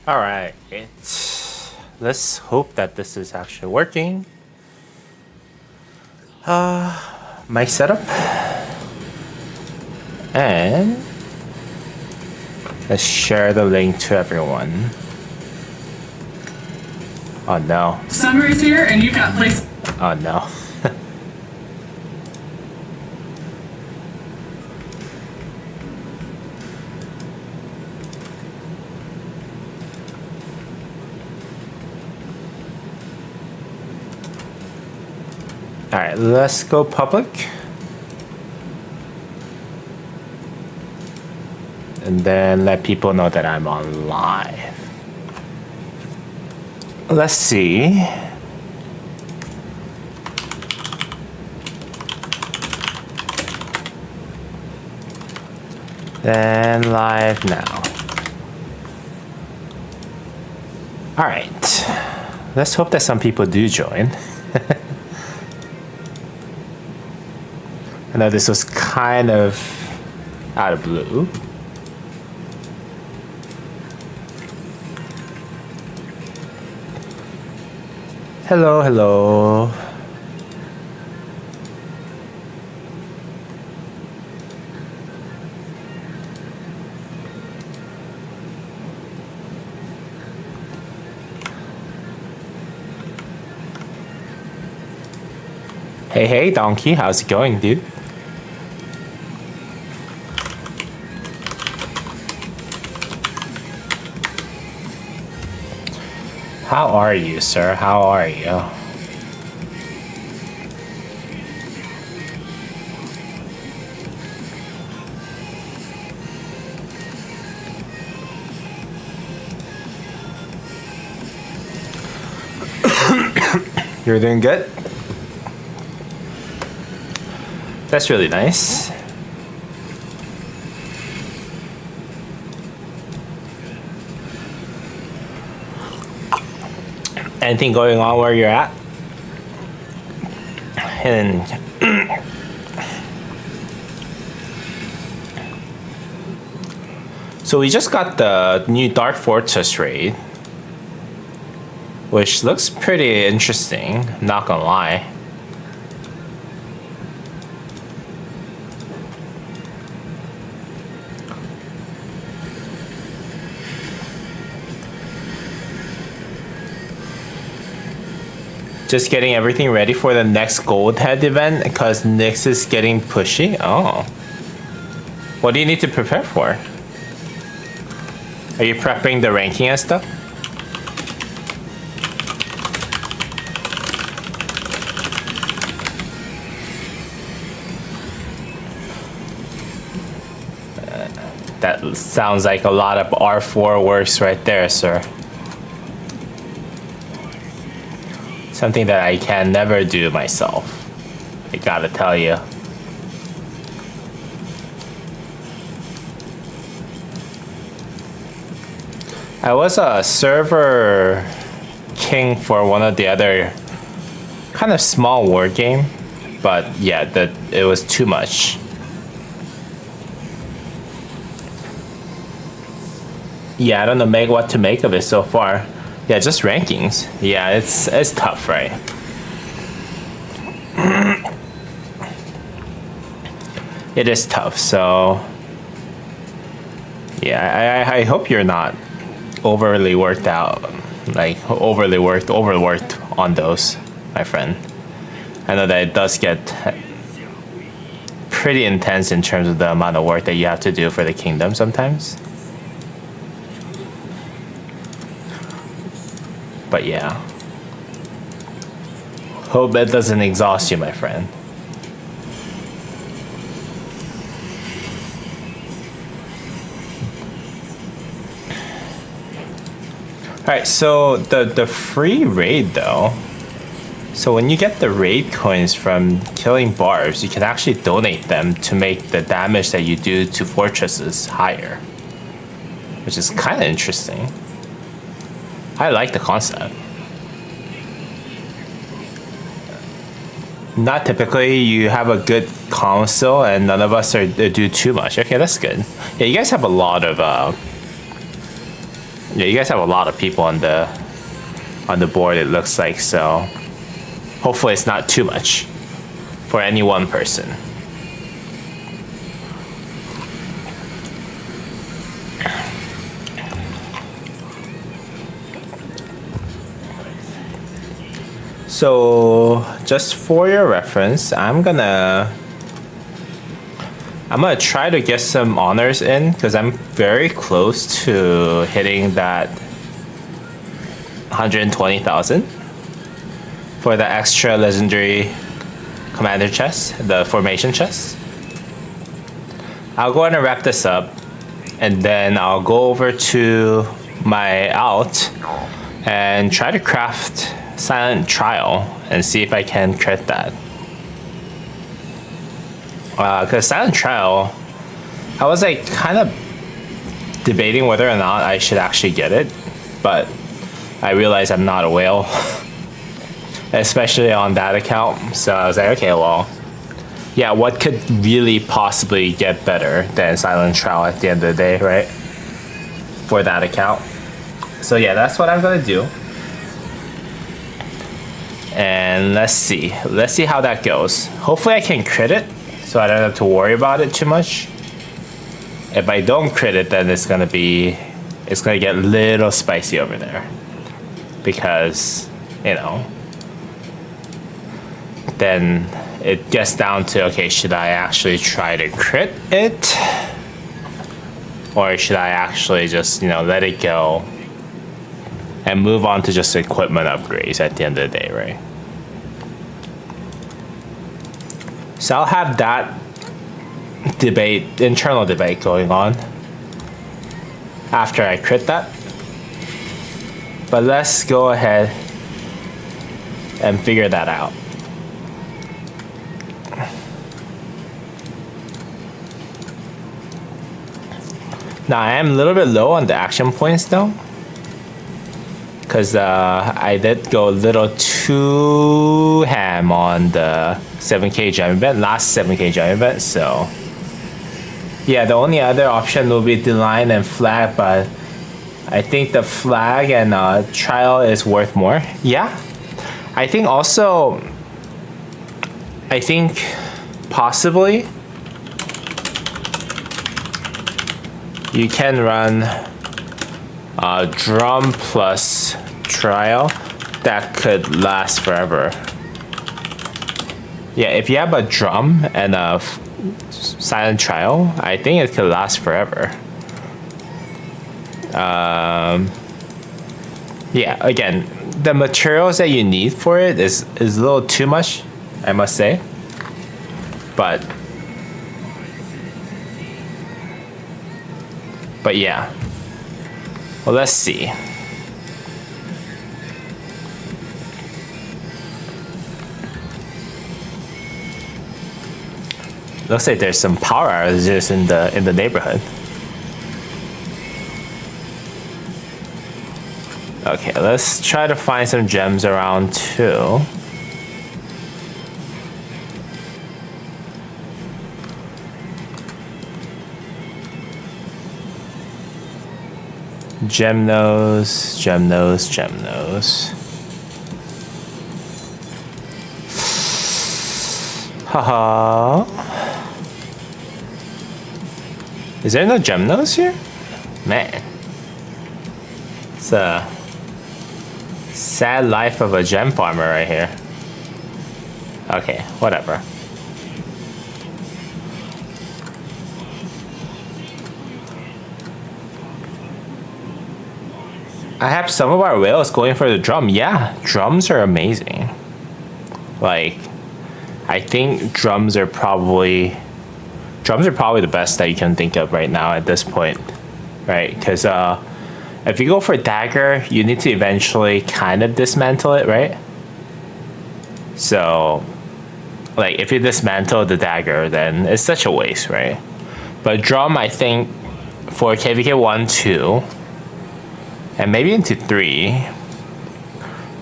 Alright, let's hope that this is actually working. Mic setup. And let's share the link to everyone. Oh no. Summer's here and you've got place. Oh no. Alright, let's go public. And then let people know that I'm on live. Let's see. Then live now. Alright. Let's hope that some people do join. I know this was kind of out of blue. Hello, hello. Hey, Donkey, how's it going, dude? How are you, sir? How are you? You're doing good? That's really nice. Anything going on where you're at? And so we just got the new Dark Fortress raid, which looks pretty interesting, not gonna lie. Just getting everything ready for the next Gold Head event because Nyx is getting pushy. Oh. What do you need to prepare for? Are you prepping the ranking and stuff? That sounds like a lot of R4 works right there, sir. Something that I can never do myself. I gotta tell you. I was a server king for one of the other kind of small war game, but yeah, it was too much. Yeah, I don't know what to make of it so far. Yeah, just rankings. Yeah, it's tough, right? It is tough, so yeah, I hope you're not overly worked out, like overworked on those, my friend. I know that it does get pretty intense in terms of the amount of work that you have to do for the kingdom sometimes. But yeah, hope it doesn't exhaust you, my friend. Alright, so the free raid though, so when you get the raid coins from killing barbs, you can actually donate them to make the damage that you do to fortresses higher, which is kind of interesting. I like the concept. Not typically. You have a good council and none of us do too much. Okay, that's good. Yeah, you guys have a lot of Yeah, you guys have a lot of people on the board, it looks like, so hopefully it's not too much for any one person. So just for your reference, I'm gonna try to get some honors in because I'm very close to hitting that 120,000 for the extra legendary commander chest, the formation chest. I'll go ahead and wrap this up, and then I'll go over to my alt and try to craft Silent Trial and see if I can crit that. Because Silent Trial, I was like kind of debating whether or not I should actually get it, but I realized I'm not a whale, especially on that account. So I was like, okay, well, yeah, what could really possibly get better than Silent Trial at the end of the day, right? For that account. So yeah, that's what I'm gonna do. And let's see how that goes. Hopefully I can crit it, so I don't have to worry about it too much. If I don't crit it, then it's gonna get a little spicy over there. Because, you know, then it gets down to, okay, should I actually try to crit it? Or should I actually just, you know, let it go and move on to just equipment upgrades at the end of the day, right? So I'll have that internal debate going on after I crit that. But let's go ahead and figure that out. Now I am a little bit low on the action points though, because I did go a little too ham on the 7k gem event, last 7k gem event, so yeah, the only other option will be the line and flag, but I think the flag and trial is worth more. Yeah, I think also, possibly you can run drum plus trial. That could last forever. Yeah, if you have a drum and a silent trial, I think it could last forever. Yeah, again, the materials that you need for it is a little too much, I must say. But yeah. Well, let's see. Looks like there's some power outages in the neighborhood. Okay, let's try to find some gems around too. Gem nose. Haha. Is there no gem nose here? Man. It's a sad life of a gem farmer right here. Okay, whatever. I have some of our whales going for the drum. Yeah, drums are amazing. Like, I think drums are probably the best that you can think of right now at this point, right? Because if you go for dagger, you need to eventually kind of dismantle it, right? So, like, if you dismantle the dagger, then it's such a waste, right? But drum, I think, for KVK 1, 2, and maybe into 3,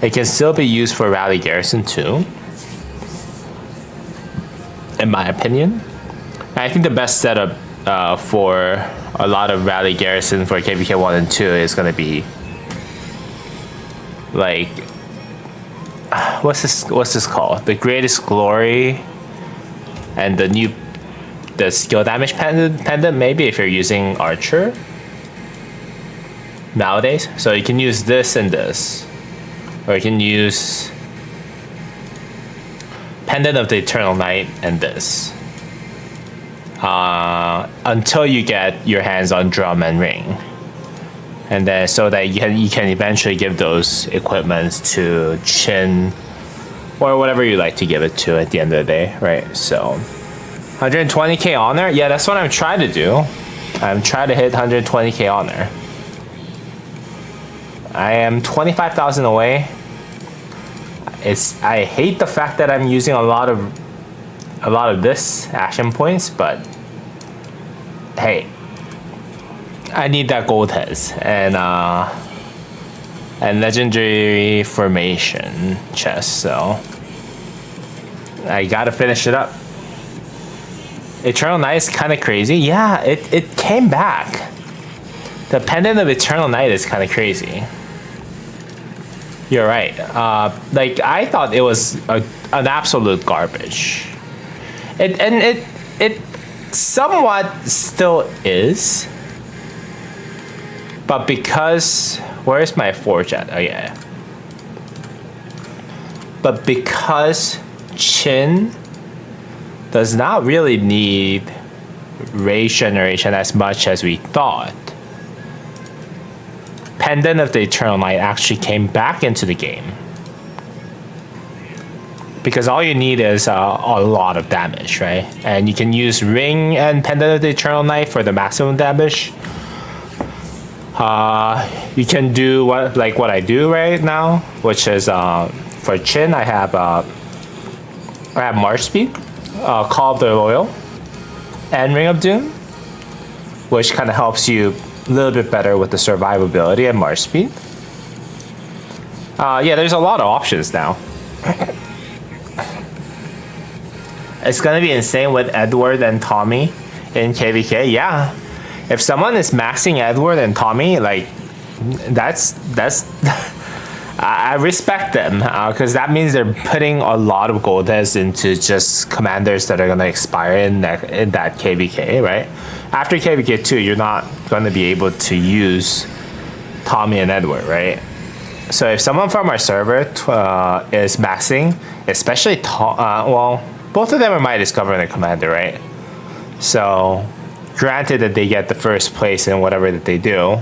it can still be used for Rally Garrison 2, in my opinion. And I think the best setup for a lot of rally garrison for KVK 1 and 2 is gonna be like, what's this called? The Greatest Glory and the skill damage pendant maybe if you're using Archer nowadays. So you can use this and this, or you can use Pendant of the Eternal Night and this until you get your hands on Drum and Ring, and then so that you can eventually give those equipments to Chin or whatever you like to give it to at the end of the day, right? So 120k honor, yeah, that's what I'm trying to do. I'm trying to hit 120k honor. I am 25,000 away. I hate the fact that I'm using a lot of this action points, but hey, I need that gold heads and legendary formation chest, so I gotta finish it up. Eternal Night is kind of crazy. Yeah, it came back. The Pendant of Eternal Night is kind of crazy. You're right. Like, I thought it was an absolute garbage. It somewhat still is. But because... Where's my forge at? Oh, yeah. But because Chin does not really need rage generation as much as we thought, Pendant of the Eternal Night actually came back into the game. Because all you need is a lot of damage, right? And you can use Ring and Pendant of the Eternal Night for the maximum damage. You can do what I do right now, which is for Chin I have March Speed, Call of the Loyal, and Ring of Doom, which kind of helps you a little bit better with the survivability and March Speed. Yeah, there's a lot of options now. It's gonna be insane with Edward and Tommy in KVK. Yeah, if someone is maxing Edward and Tommy, like that's I respect them, because that means they're putting a lot of gold heads into just commanders that are gonna expire in that KVK, right? After KVK 2, you're not gonna be able to use Tommy and Edward, right? So if someone from our server is maxing, especially well, both of them are my Discover the Commander, right? So granted that they get the first place in whatever that they do,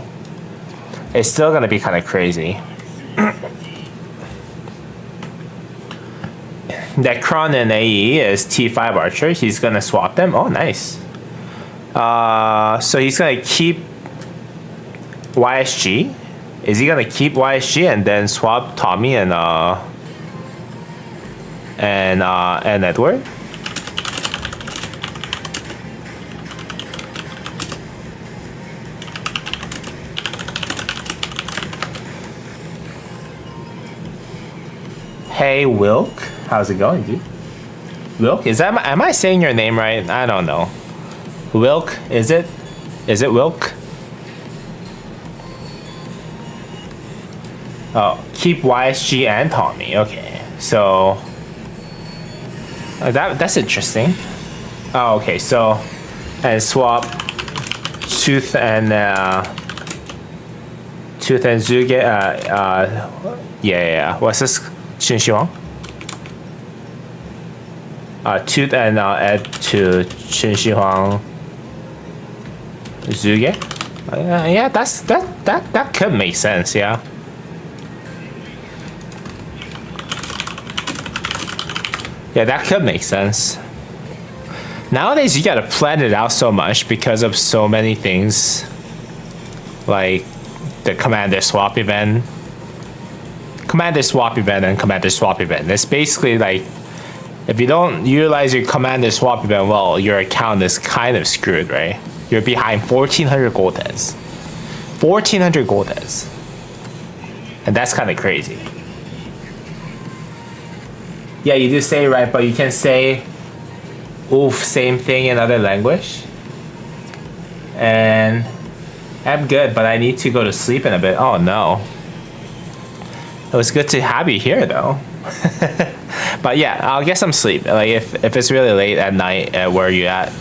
it's still gonna be kind of crazy. That Kron in AE is T5 Archer. He's gonna swap them. Oh, nice. So he's gonna keep YSG. Is he gonna keep YSG and then swap Tommy and Edward? Hey Wilk, how's it going, dude? Wilk, am I saying your name right? I don't know. Wilk, is it Wilk? Oh, keep YSG and Tommy. Okay, so that's interesting. Oh, okay, so and swap Tooth and Zuge. Yeah. What's this? Qin Shi Huang. Tooth and add to Qin Shi Huang. Zuge. Yeah, that could make sense. Yeah. Yeah, that could make sense. Nowadays, you gotta plan it out so much because of so many things, like the Commander Swap event, and Commander Swap event. It's basically like, if you don't utilize your Commander Swap event well, your account is kind of screwed, right? You're behind 1,400 gold heads. 1,400 gold heads. And that's kind of crazy. Yeah, you do say it right, but you can say oof, same thing in other language. And I'm good, but I need to go to sleep in a bit. Oh no. It was good to have you here though. But yeah, I'll get some sleep. Like if it's really late at night where you at,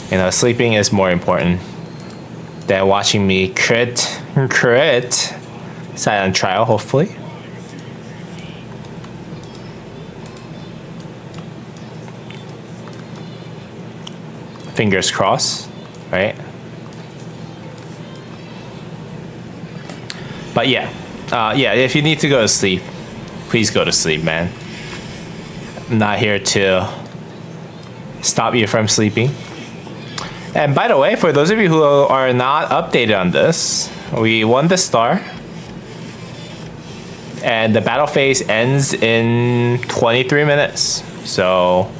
you know, sleeping is more important than watching me crit silent trial, hopefully. Fingers crossed, right? But yeah, if you need to go to sleep, please go to sleep, man. I'm not here to stop you from sleeping. And by the way, for those of you who are not updated on this, we won the star. And the battle phase ends in 23 minutes. So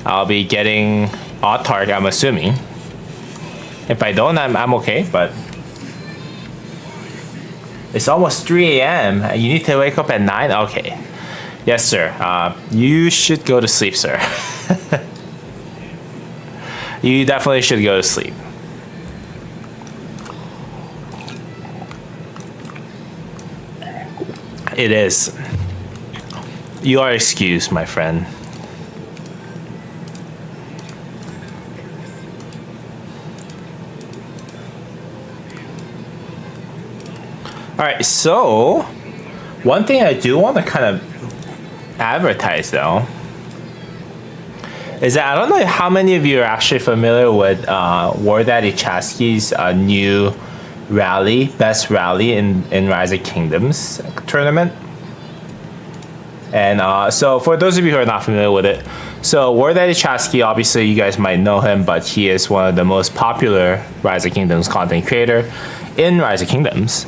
I'll be getting odd target, I'm assuming. If I don't, I'm okay, but it's almost 3 a.m. You need to wake up at 9? Okay. Yes, sir. You should go to sleep, sir. You definitely should go to sleep. It is. You are excused, my friend. All right, so one thing I do want to kind of advertise though is that I don't know how many of you are actually familiar with War Daddy Chasky's new rally, best rally in Rise of Kingdoms tournament. And so for those of you who are not familiar with it, so War Daddy Chasky, obviously you guys might know him, but he is one of the most popular Rise of Kingdoms content creator in Rise of Kingdoms.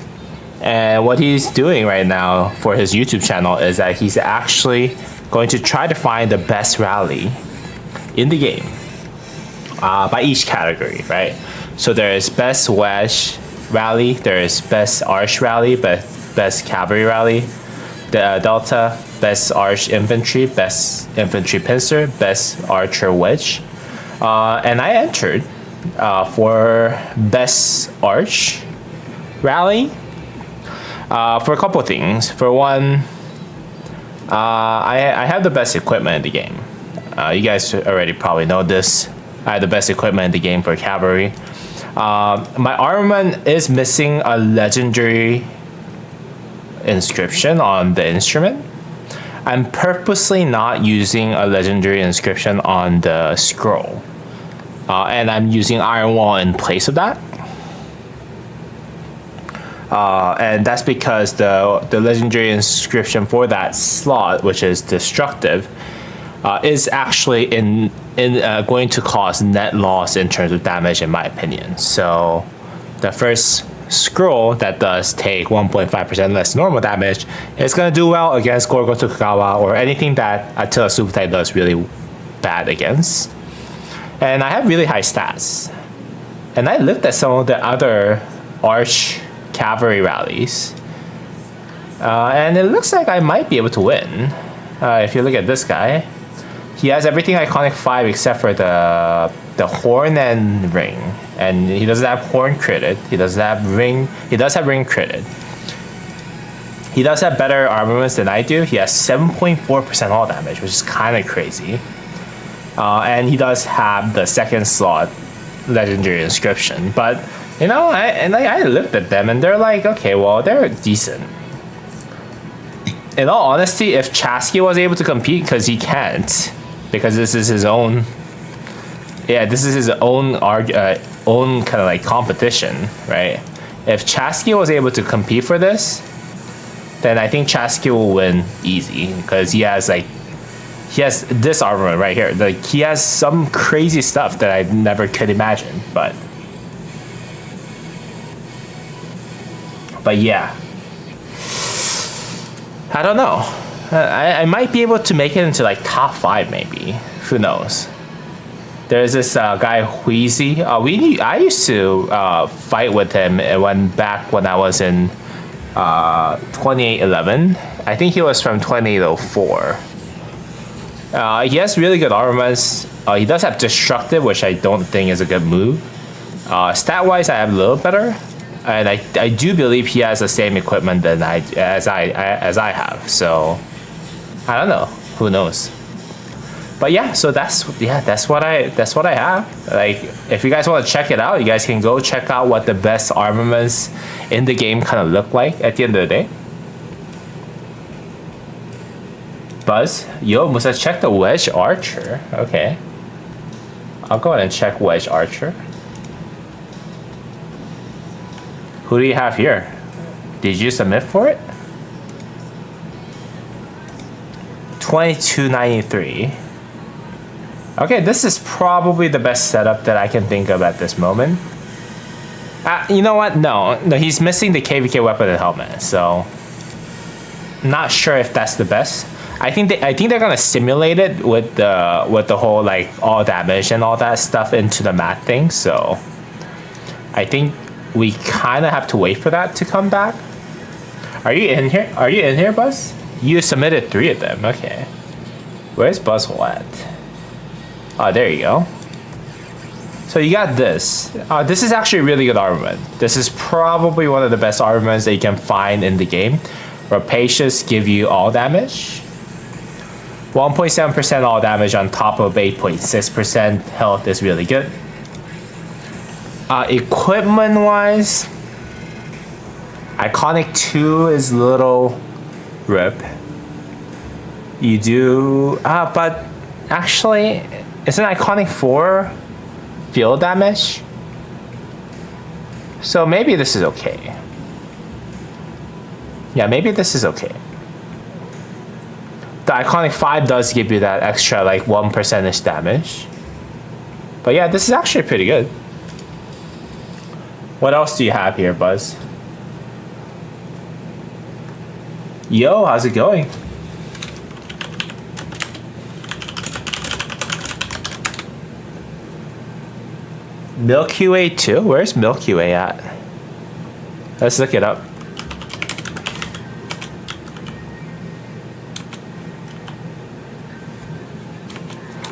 And what he's doing right now for his YouTube channel is that he's actually going to try to find the best rally in the game by each category, right? So there is best wedge rally, there is best arch rally, best cavalry rally, the delta, best arch infantry, best infantry pincer, best archer wedge. And I entered for best arch rally. For a couple of things. For one, I have the best equipment in the game. You guys already probably know this. I have the best equipment in the game for cavalry. My armament is missing a legendary inscription on the instrument. I'm purposely not using a legendary inscription on the scroll. And I'm using Iron Wall in place of that. And that's because the legendary inscription for that slot, which is destructive, is actually going to cause net loss in terms of damage, in my opinion. So the first scroll that does take 1.5% less normal damage is going to do well against Gorgo Tokugawa or anything that Attila Subutai does really bad against. And I have really high stats. And I looked at some of the other arch cavalry rallies, and it looks like I might be able to win. If you look at this guy, he has everything iconic 5 except for the horn and ring, and he doesn't have horn critted. He doesn't have ring. He does have ring critted. He does have better armaments than I do. He has 7.4% all damage, which is kind of crazy. And he does have the second slot legendary inscription, but you know, I looked at them and they're like, okay, well, they're decent. In all honesty, if Chasky was able to compete, because he can't, because this is his own, this is his own own kind of like competition, right? If Chasky was able to compete for this, then I think Chasky will win easy, because he has this armor right here. Like, he has some crazy stuff that I never could imagine, but yeah, I don't know. I might be able to make it into like top 5 maybe. Who knows? There's this guy Wheezy. I used to fight with him back when I was in 2811. I think he was from 2804. He has really good armaments. He does have destructive, which I don't think is a good move. Stat-wise, I have a little better, and I do believe he has the same equipment than as I have. So I don't know. Who knows? But yeah, so that's what I have. Like, if you guys want to check it out, you guys can go check out what the best armaments in the game kind of look like at the end of the day. Buzz, yo, Musa, check the Wedge Archer. Okay, I'll go ahead and check Wedge Archer. Who do you have here? Did you submit for it? 2293. Okay, this is probably the best setup that I can think of at this moment. You know what? No, he's missing the KVK weapon and helmet, so not sure if that's the best. I think they're gonna simulate it with the whole like all damage and all that stuff into the math thing. So I think we kind of have to wait for that to come back. Are you in here? Are you in here, Buzz? You submitted 3 of them. Okay. Where's Buzzhole at? Oh, there you go. So you got this. This is actually really good armament. This is probably one of the best armaments that you can find in the game. Rapacious give you all damage. 1.7% all damage on top of 8.6% health is really good. Equipment wise, Iconic 2 is a little rip. You do, but actually, isn't Iconic 4 field damage? So maybe this is okay. Yeah, maybe this is okay. The Iconic 5 does give you that extra like 1% damage. But yeah, this is actually pretty good. What else do you have here, Buzz? Yo, how's it going? Milky Way 2? Where's Milky Way at? Let's look it up.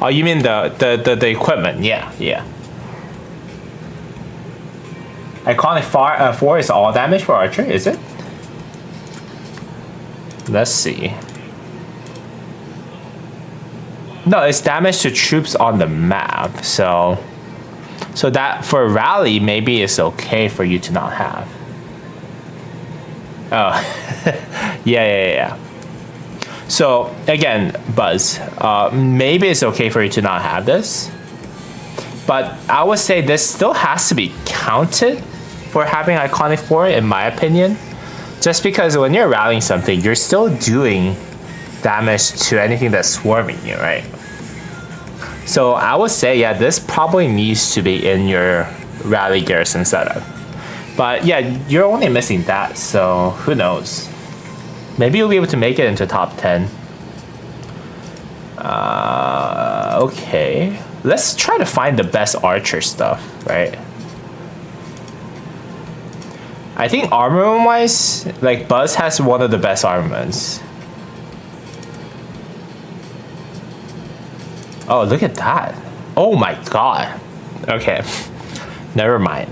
Oh, you mean the equipment? Yeah. Iconic 4 is all damage for Archer, is it? Let's see. No, it's damage to troops on the map. So that for rally, maybe it's okay for you to not have. Oh, yeah. So again, Buzz, maybe it's okay for you to not have this, but I would say this still has to be counted for having Iconic 4, in my opinion. Just because when you're rallying something, you're still doing damage to anything that's swarming you, right? So I would say, yeah, this probably needs to be in your rally garrison setup. But yeah, you're only missing that, so who knows? Maybe you'll be able to make it into top 10. Okay. Let's try to find the best Archer stuff, right? I think armament-wise, like Buzz has one of the best armaments. Oh, look at that. Oh my god. Okay. Never mind.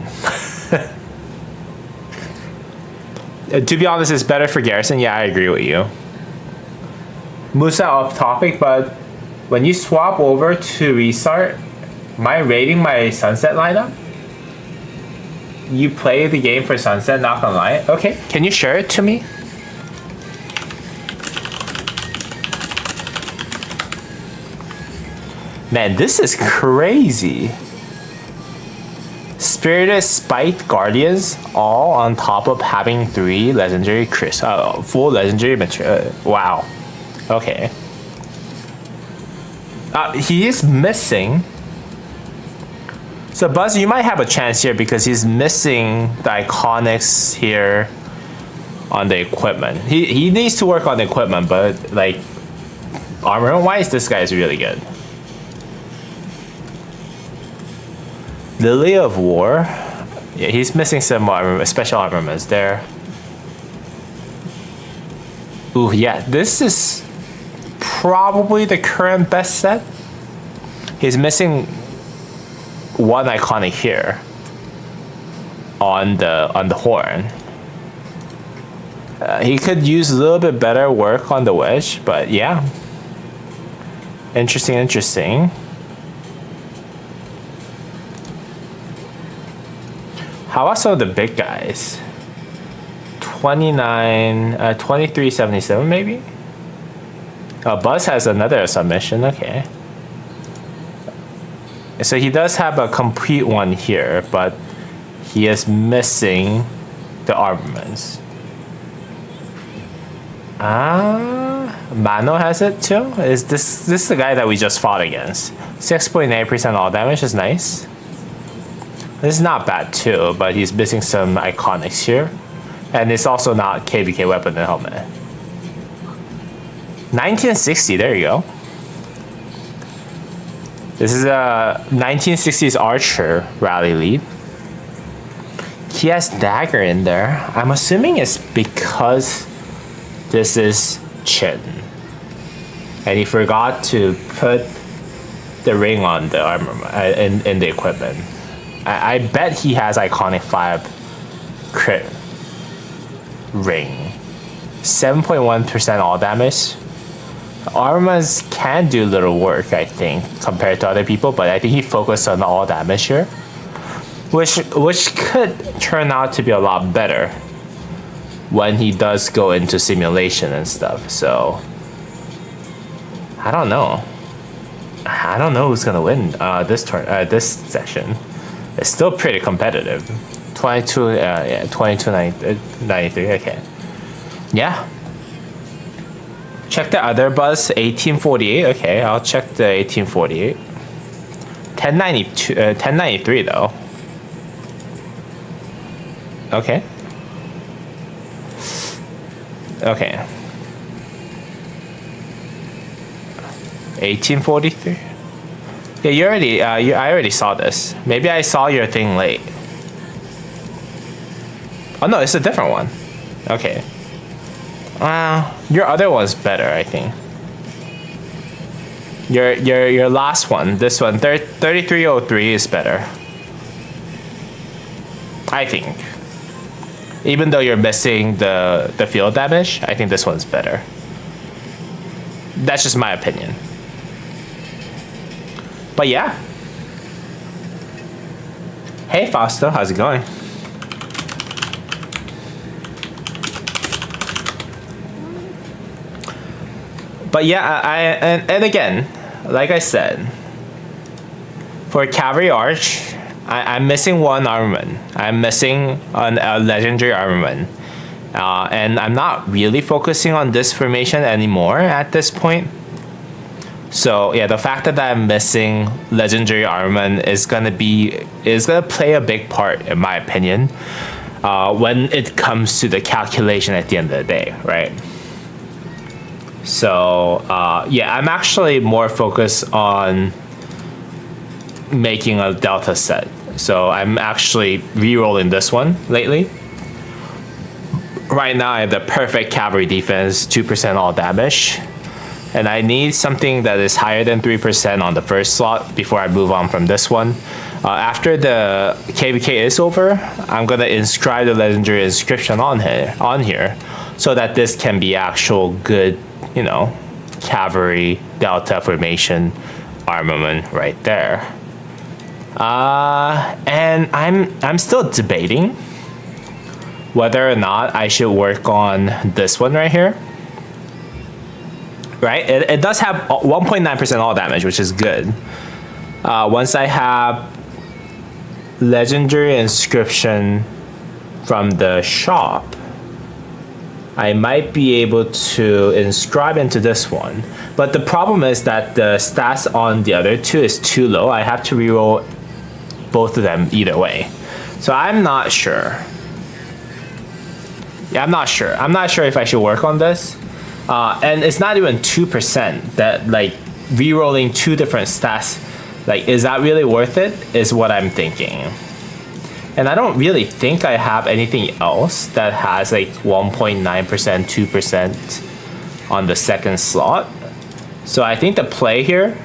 To be honest, it's better for garrison. Yeah, I agree with you. Musa off topic, but when you swap over to restart, my rating my sunset lineup? You play the game for sunset, not gonna lie. Okay, can you share it to me? Man, this is crazy. Spirited Spite Guardians, all on top of having 3 legendary full legendary material. Wow. Okay. He is missing. So Buzz, you might have a chance here because he's missing the iconics here on the equipment. He needs to work on the equipment, but like armor-wise, this guy is really good. Lily of War. Yeah, he's missing some special armaments there. Ooh, yeah, this is probably the current best set. He's missing one iconic here. on the horn. He could use a little bit better work on the wedge, but yeah. Interesting. How about some of the big guys? 2377 maybe? Buzz has another submission, okay. So he does have a complete one here, but he is missing the armaments. Mano has it too? Is this the guy that we just fought against? 6.8% all damage is nice. This is not bad too, but he's missing some iconics here. And it's also not KVK weapon and helmet. 1960, there you go. This is a 1960s Archer rally lead. He has dagger in there. I'm assuming it's because this is Chin. And he forgot to put the ring on the armor in the equipment. I bet he has iconic 5 crit ring. 7.1% all damage. Armas can do little work, I think, compared to other people, but I think he focused on all damage here, which could turn out to be a lot better when he does go into simulation and stuff. So I don't know who's gonna win this session. It's still pretty competitive. 2293. Okay, yeah. Check the other bus, 1848. Okay, I'll check the 1848. 1093 though. Okay. 1843. Yeah, you already. I already saw this. Maybe I saw your thing late. Oh no, it's a different one. Okay. Your other one's better, I think. Your last one, this one, 3303 is better. I think. Even though you're missing the field damage, I think this one's better. That's just my opinion. But yeah. Hey Fausto, how's it going? But yeah, and again, like I said, for Cavalry Arch, I'm missing one armament. I'm missing a legendary armament. And I'm not really focusing on this formation anymore at this point. So yeah, the fact that I'm missing legendary armament is gonna play a big part, in my opinion, when it comes to the calculation at the end of the day, right? So yeah, I'm actually more focused on making a Delta set. So I'm actually re-rolling this one lately. Right now I have the perfect cavalry defense, 2% all damage. And I need something that is higher than 3% on the first slot before I move on from this one. After the KVK is over, I'm gonna inscribe the legendary inscription on here so that this can be actual good, you know, cavalry Delta formation armament right there. And I'm still debating whether or not I should work on this one right here. Right, it does have 1.9% all damage, which is good. Once I have legendary inscription from the shop, I might be able to inscribe into this one. But the problem is that the stats on the other two is too low. I have to reroll both of them either way. So I'm not sure. Yeah, I'm not sure. I'm not sure if I should work on this. And it's not even 2%. That, like, re-rolling two different stats, like, is that really worth it? Is what I'm thinking. And I don't really think I have anything else that has like 1.9%, 2% on the second slot. So I think the play here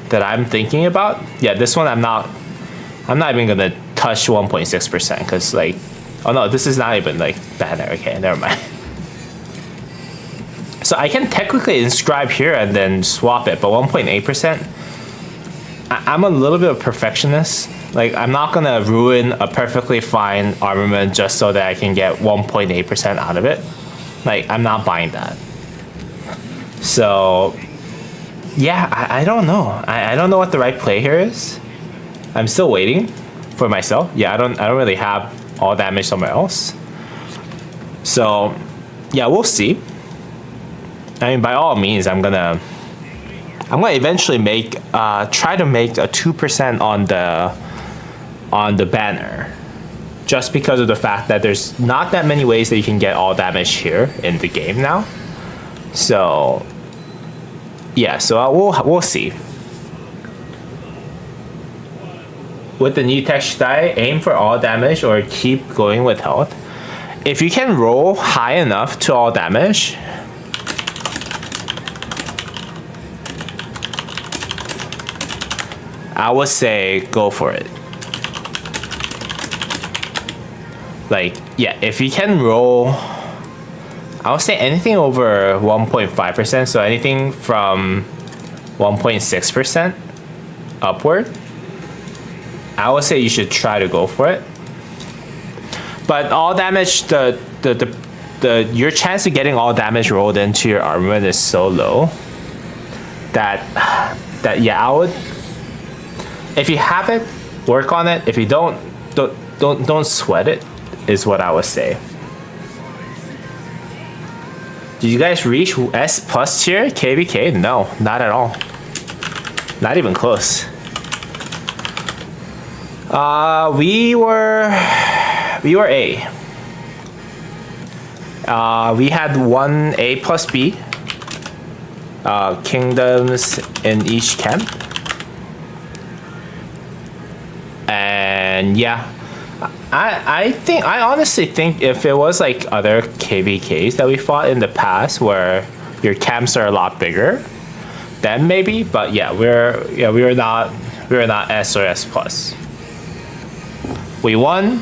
that I'm thinking about, yeah, this one I'm not even gonna touch 1.6% because like, oh no, this is not even like banner. Okay, never mind. So I can technically inscribe here and then swap it, but 1.8%, I'm a little bit of a perfectionist. Like, I'm not gonna ruin a perfectly fine armament just so that I can get 1.8% out of it. Like, I'm not buying that. So, yeah, I don't know. I don't know what the right play here is. I'm still waiting for myself. Yeah, I don't really have all damage somewhere else. So, yeah, we'll see. I mean, by all means, I'm gonna eventually make try to make a 2% on the banner, just because of the fact that there's not that many ways that you can get all damage here in the game now. So yeah, so we'll see. With the new text die, aim for all damage or keep going with health. If you can roll high enough to all damage, I would say go for it. Like, yeah, if you can roll, I would say anything over 1.5%, so anything from 1.6% upward, I would say you should try to go for it. But all damage, your chance of getting all damage rolled into your armament is so low that yeah, I would, if you have it, work on it. If you don't sweat it, is what I would say. Did you guys reach S plus tier KVK? No, not at all. Not even close. We were A. We had one A plus B. Kingdoms in each camp. And yeah, I honestly think if it was like other KVKs that we fought in the past where your camps are a lot bigger, then maybe. But yeah, we were not S or S plus. We won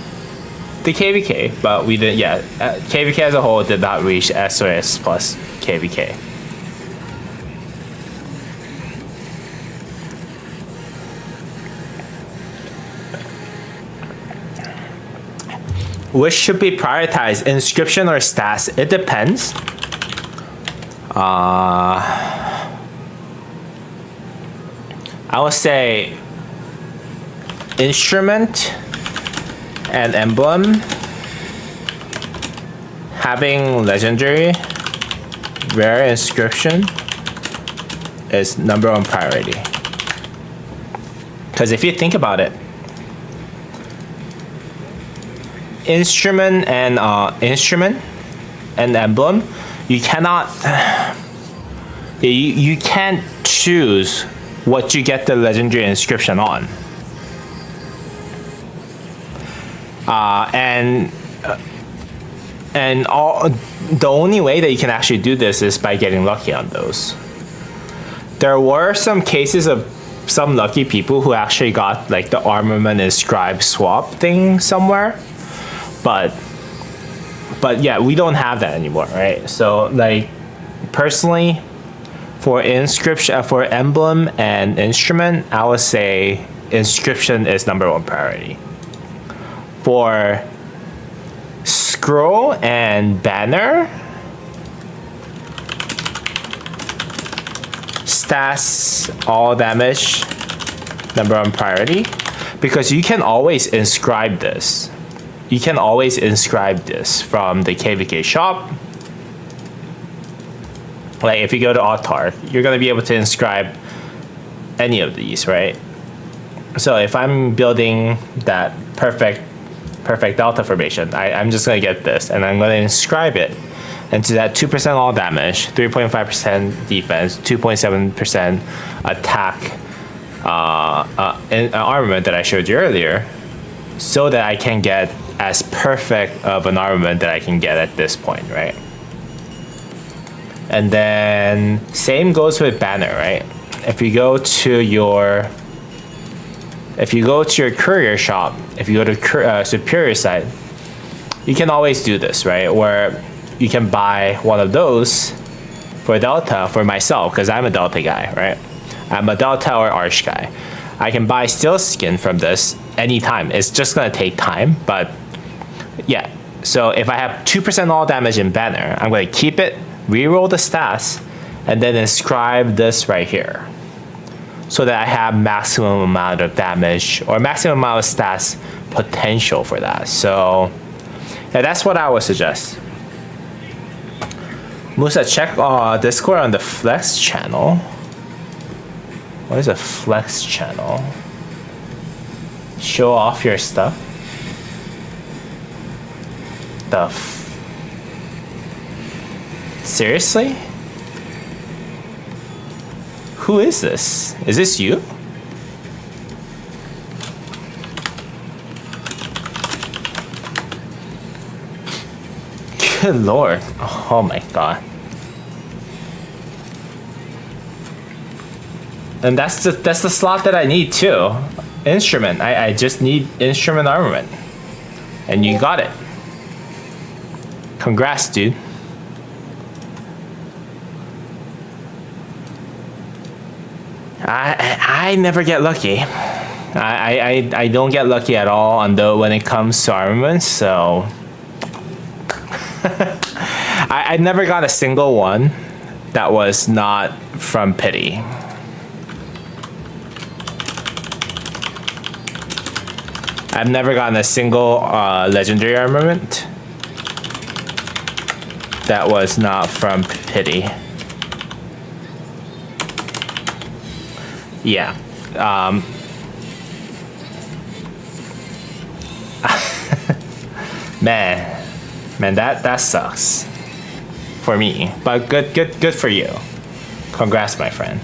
the KVK, but we didn't. Yeah, KVK as a whole did not reach S or S plus KVK. Which should be prioritized, inscription or stats? It depends. I would say instrument and emblem, having legendary, rare inscription is #1 priority. Because if you think about it, instrument and emblem, you cannot you can't choose what you get the legendary inscription on. And the only way that you can actually do this is by getting lucky on those. There were some cases of some lucky people who actually got like the armament inscribed swap thing somewhere. But yeah, we don't have that anymore, right? So like personally, for inscription, for emblem and instrument, I would say inscription is #1 priority. For scroll and banner, stats, all damage, #1 priority, because you can always inscribe this. You can always inscribe this from the KVK shop. Like if you go to Autar, you're gonna be able to inscribe any of these, right? So if I'm building that perfect delta formation, I'm just gonna get this and I'm gonna inscribe it into that 2% all damage, 3.5% defense, 2.7% attack armament that I showed you earlier, so that I can get as perfect of an armament that I can get at this point, right? And then same goes with banner, right? If you go to your courier shop if you go to superior side, you can always do this, right? Where you can buy one of those for Delta for myself, because I'm a Delta guy, right? I'm a Delta or Arch guy. I can buy Steel Skin from this anytime. It's just gonna take time, but yeah. So if I have 2% all damage in banner, I'm gonna keep it, reroll the stats, and then inscribe this right here, so that I have maximum amount of damage or maximum amount of stats potential for that. So yeah, that's what I would suggest. Musa, check Discord on the Flex channel. What is a Flex channel? Show off your stuff. Seriously? Who is this? Is this you? Good lord. Oh my god. And that's the slot that I need too. Instrument. I just need instrument armament. And you got it. Congrats, dude. I never get lucky. I don't get lucky at all when it comes to armaments, so I never got a single one that was not from pity. I've never gotten a single legendary armament that was not from pity. Yeah. Man, that sucks for me. But good for you. Congrats, my friend.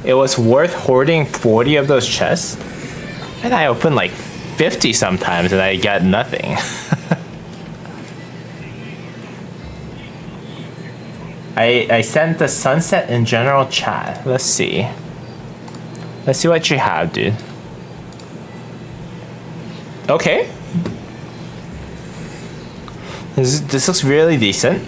It was worth hoarding 40 of those chests, and I opened like 50 sometimes, and I got nothing. I sent the sunset in general chat. Let's see what you have, dude. Okay. This looks really decent.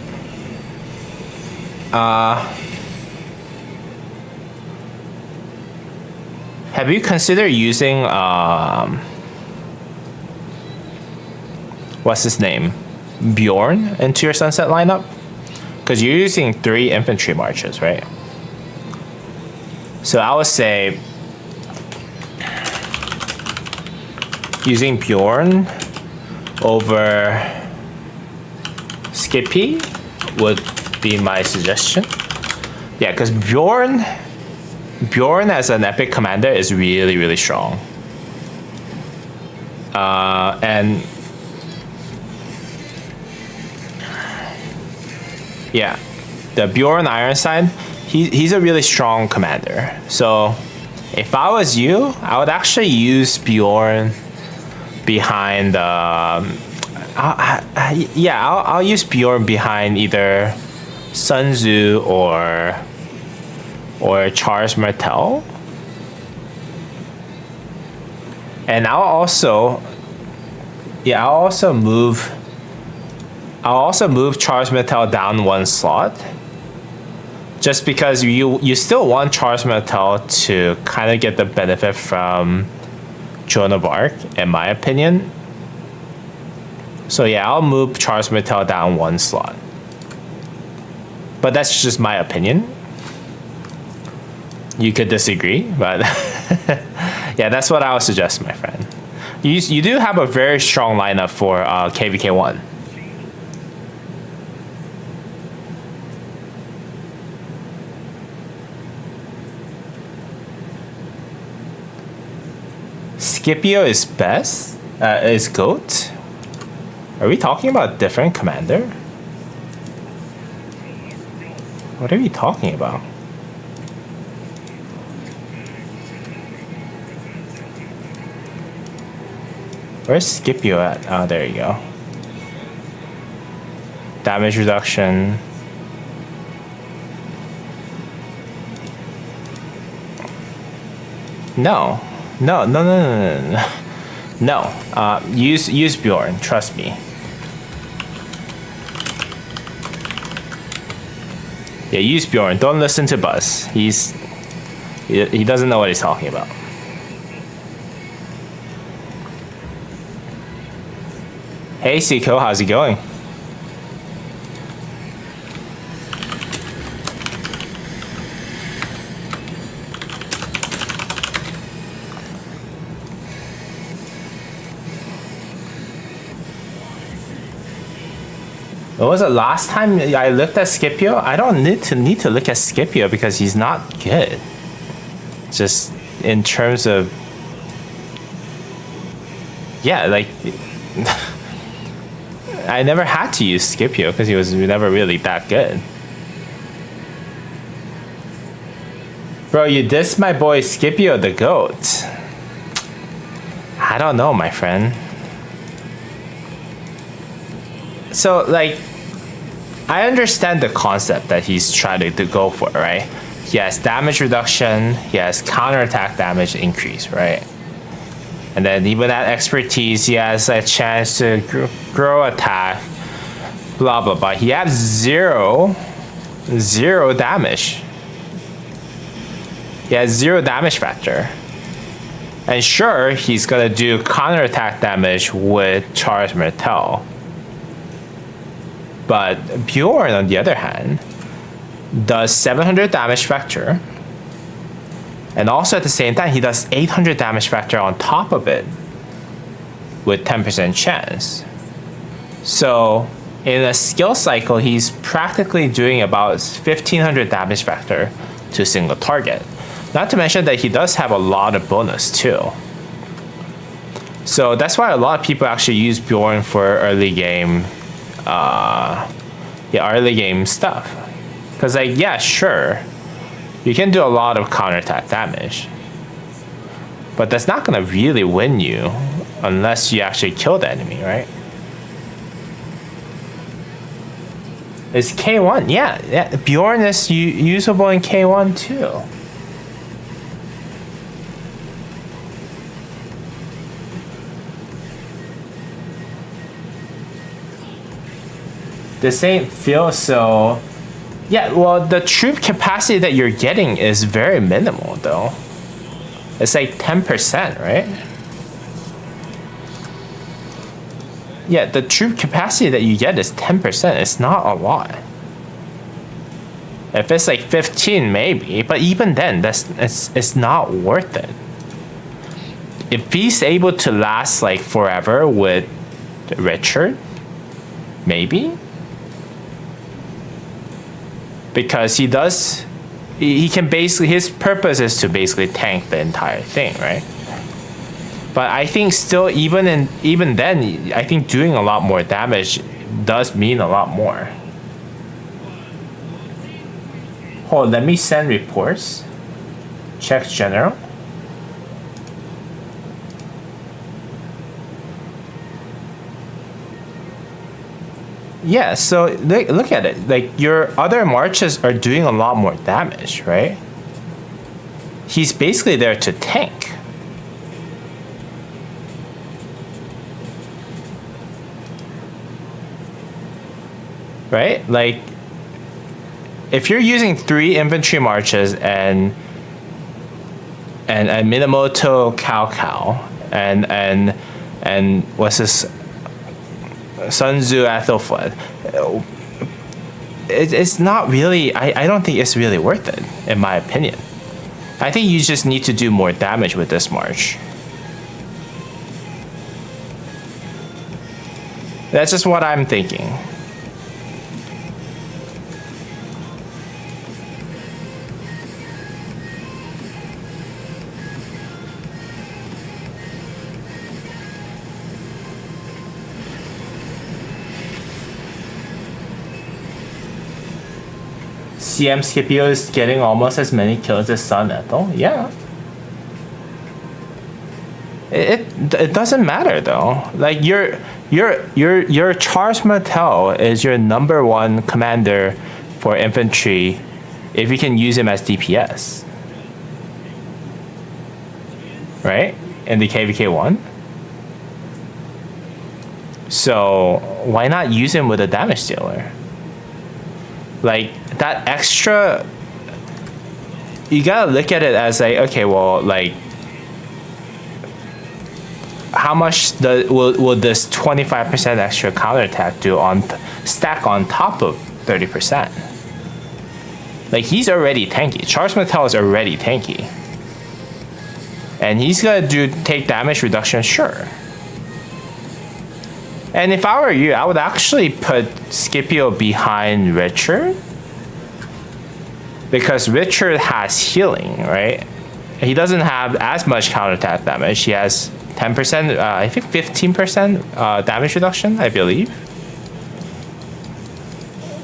Have you considered using what's his name, Bjorn, into your sunset lineup? Because you're using 3 infantry marches, right? So I would say using Bjorn over Skippy would be my suggestion. Yeah, because Bjorn as an epic commander is really, really strong. And yeah, the Bjorn Ironside, he's a really strong commander. So if I was you, I would actually use Bjorn behind I'll use Bjorn behind either Sun Tzu or Charles Martel. And I'll also move Charles Martel down 1 slot, just because you still want Charles Martel to kind of get the benefit from Joan of Arc, in my opinion. So yeah, I'll move Charles Martel down 1 slot. But that's just my opinion. You could disagree, but yeah, that's what I would suggest, my friend. You do have a very strong lineup for KVK1. Scipio is best? Is GOAT? Are we talking about different commander? What are we talking about? Where's Scipio at? Oh, there you go. Damage reduction. No, No. No. Use Bjorn. Trust me. Yeah, use Bjorn. Don't listen to Buzz. He doesn't know what he's talking about. Hey, Seiko, how's it going? What was it last time I looked at Scipio? I don't need to look at Scipio because he's not good. Just in terms of, yeah, like I never had to use Scipio because he was never really that good. Bro, you dissed my boy Scipio the GOAT. I don't know, my friend. So, like, I understand the concept that he's trying to go for, right? He has damage reduction, he has counterattack damage increase, right? And then even at expertise, he has a chance to grow attack, blah, blah, blah. He has zero damage. He has 0 damage factor. And sure, he's gonna do counterattack damage with Charge Martel. But Bjorn, on the other hand, does 700 damage factor. And also at the same time, he does 800 damage factor on top of it with 10% chance. So in a skill cycle, he's practically doing about 1500 damage factor to a single target. Not to mention that he does have a lot of bonus too. So that's why a lot of people actually use Bjorn for early game early game stuff. Because, like, yeah, sure, you can do a lot of counterattack damage, but that's not gonna really win you unless you actually kill the enemy, right? It's K1, yeah. Bjorn is usable in K1 too. This ain't feel so. Yeah, well, the troop capacity that you're getting is very minimal, though. It's like 10%, right? Yeah, the troop capacity that you get is 10%. It's not a lot. If it's like 15, maybe, but even then, it's not worth it. If he's able to last like forever with Richard, maybe. Because he can basically, his purpose is to basically tank the entire thing, right? But I think still, even then, I think doing a lot more damage does mean a lot more. Hold, let me send reports. Check general. Yeah, so look at it. Like, your other marches are doing a lot more damage, right? He's basically there to tank. Right? Like, if you're using 3 infantry marches and Minamoto Cao and what's this? Sun Tzu Athelflaed. It's not really, I don't think it's really worth it, in my opinion. I think you just need to do more damage with this march. That's just what I'm thinking. CM Scipio is getting almost as many kills as Sun Ethel. Yeah. It doesn't matter though. Like your Charles Martel is your #1 commander for infantry if you can use him as DPS. right? In the KVK1. So why not use him with a damage dealer? Like that extra, you gotta look at it as like, okay, well, like how much will this 25% extra counterattack do on stack on top of 30%? Like he's already tanky. Charge Mattel is already tanky. And he's gonna take damage reduction, sure. And if I were you, I would actually put Scipio behind Richard. Because Richard has healing, right? He doesn't have as much counterattack damage. He has 10%, I think 15% damage reduction, I believe.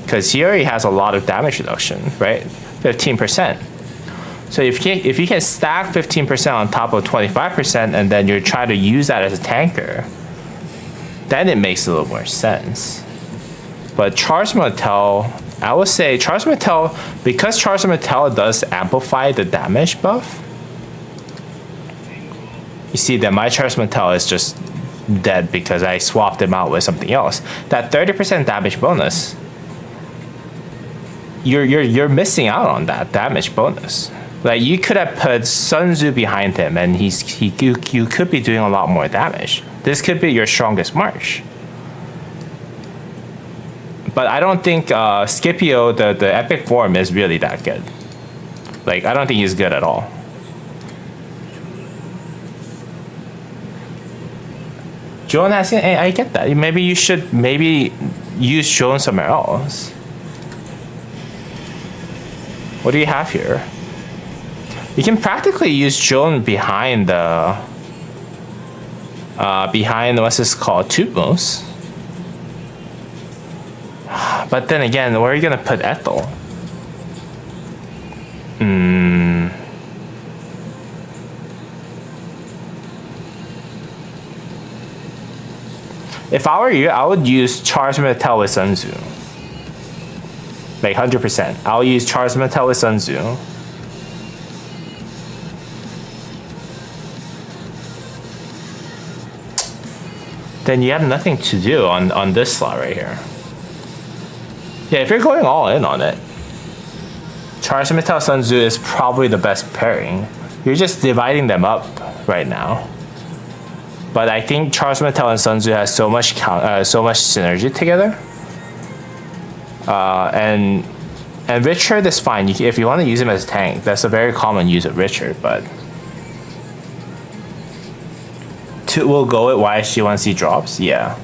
Because he already has a lot of damage reduction, right? 15%. So if you can stack 15% on top of 25% and then you're trying to use that as a tanker, then it makes a little more sense. But Charge Mattel, I would say Charge Mattel, because Charge Mattel does amplify the damage buff, you see that my Charge Mattel is just dead because I swapped him out with something else. That 30% damage bonus, you're missing out on that damage bonus. Like you could have put Sun Tzu behind him, and you could be doing a lot more damage. This could be your strongest march. But I don't think Scipio, the epic form, is really that good. Like I don't think he's good at all. Joan asking, hey, I get that. Maybe you should use Joan somewhere else. What do you have here? You can practically use Joan behind the what's this called, Tutmos. But then again, where are you gonna put Ethel? If I were you, I would use Charge Mattel with Sun Tzu. Like 100%. I'll use Charge Mattel with Sun Tzu. Then you have nothing to do on this slot right here. Yeah, if you're going all in on it, Charge Mattel Sun Tzu is probably the best pairing. You're just dividing them up right now. But I think Charge Mattel and Sun Tzu has so much synergy together. And Richard is fine. If you want to use him as a tank, that's a very common use of Richard. But we'll go with YSG once he drops. Yeah.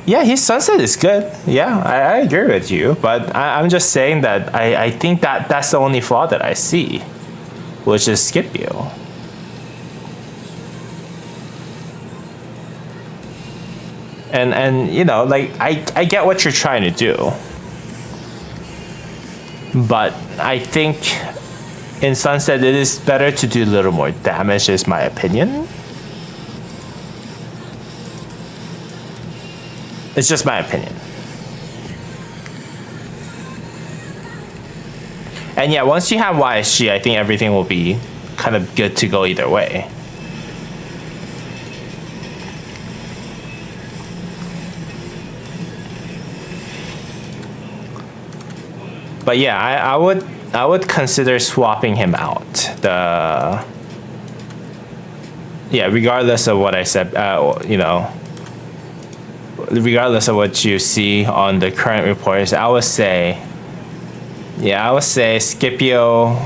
Yeah, his Sunset is good. Yeah, I agree with you. But I'm just saying that I think that's the only flaw that I see, which is Scipio. And you know, like I get what you're trying to do. But I think in Sunset it is better to do a little more damage, is my opinion. It's just my opinion. And yeah, once you have YSG, I think everything will be kind of good to go either way. But yeah, I would consider swapping him out. Regardless of what I said, you know, regardless of what you see on the current reports, I would say Scipio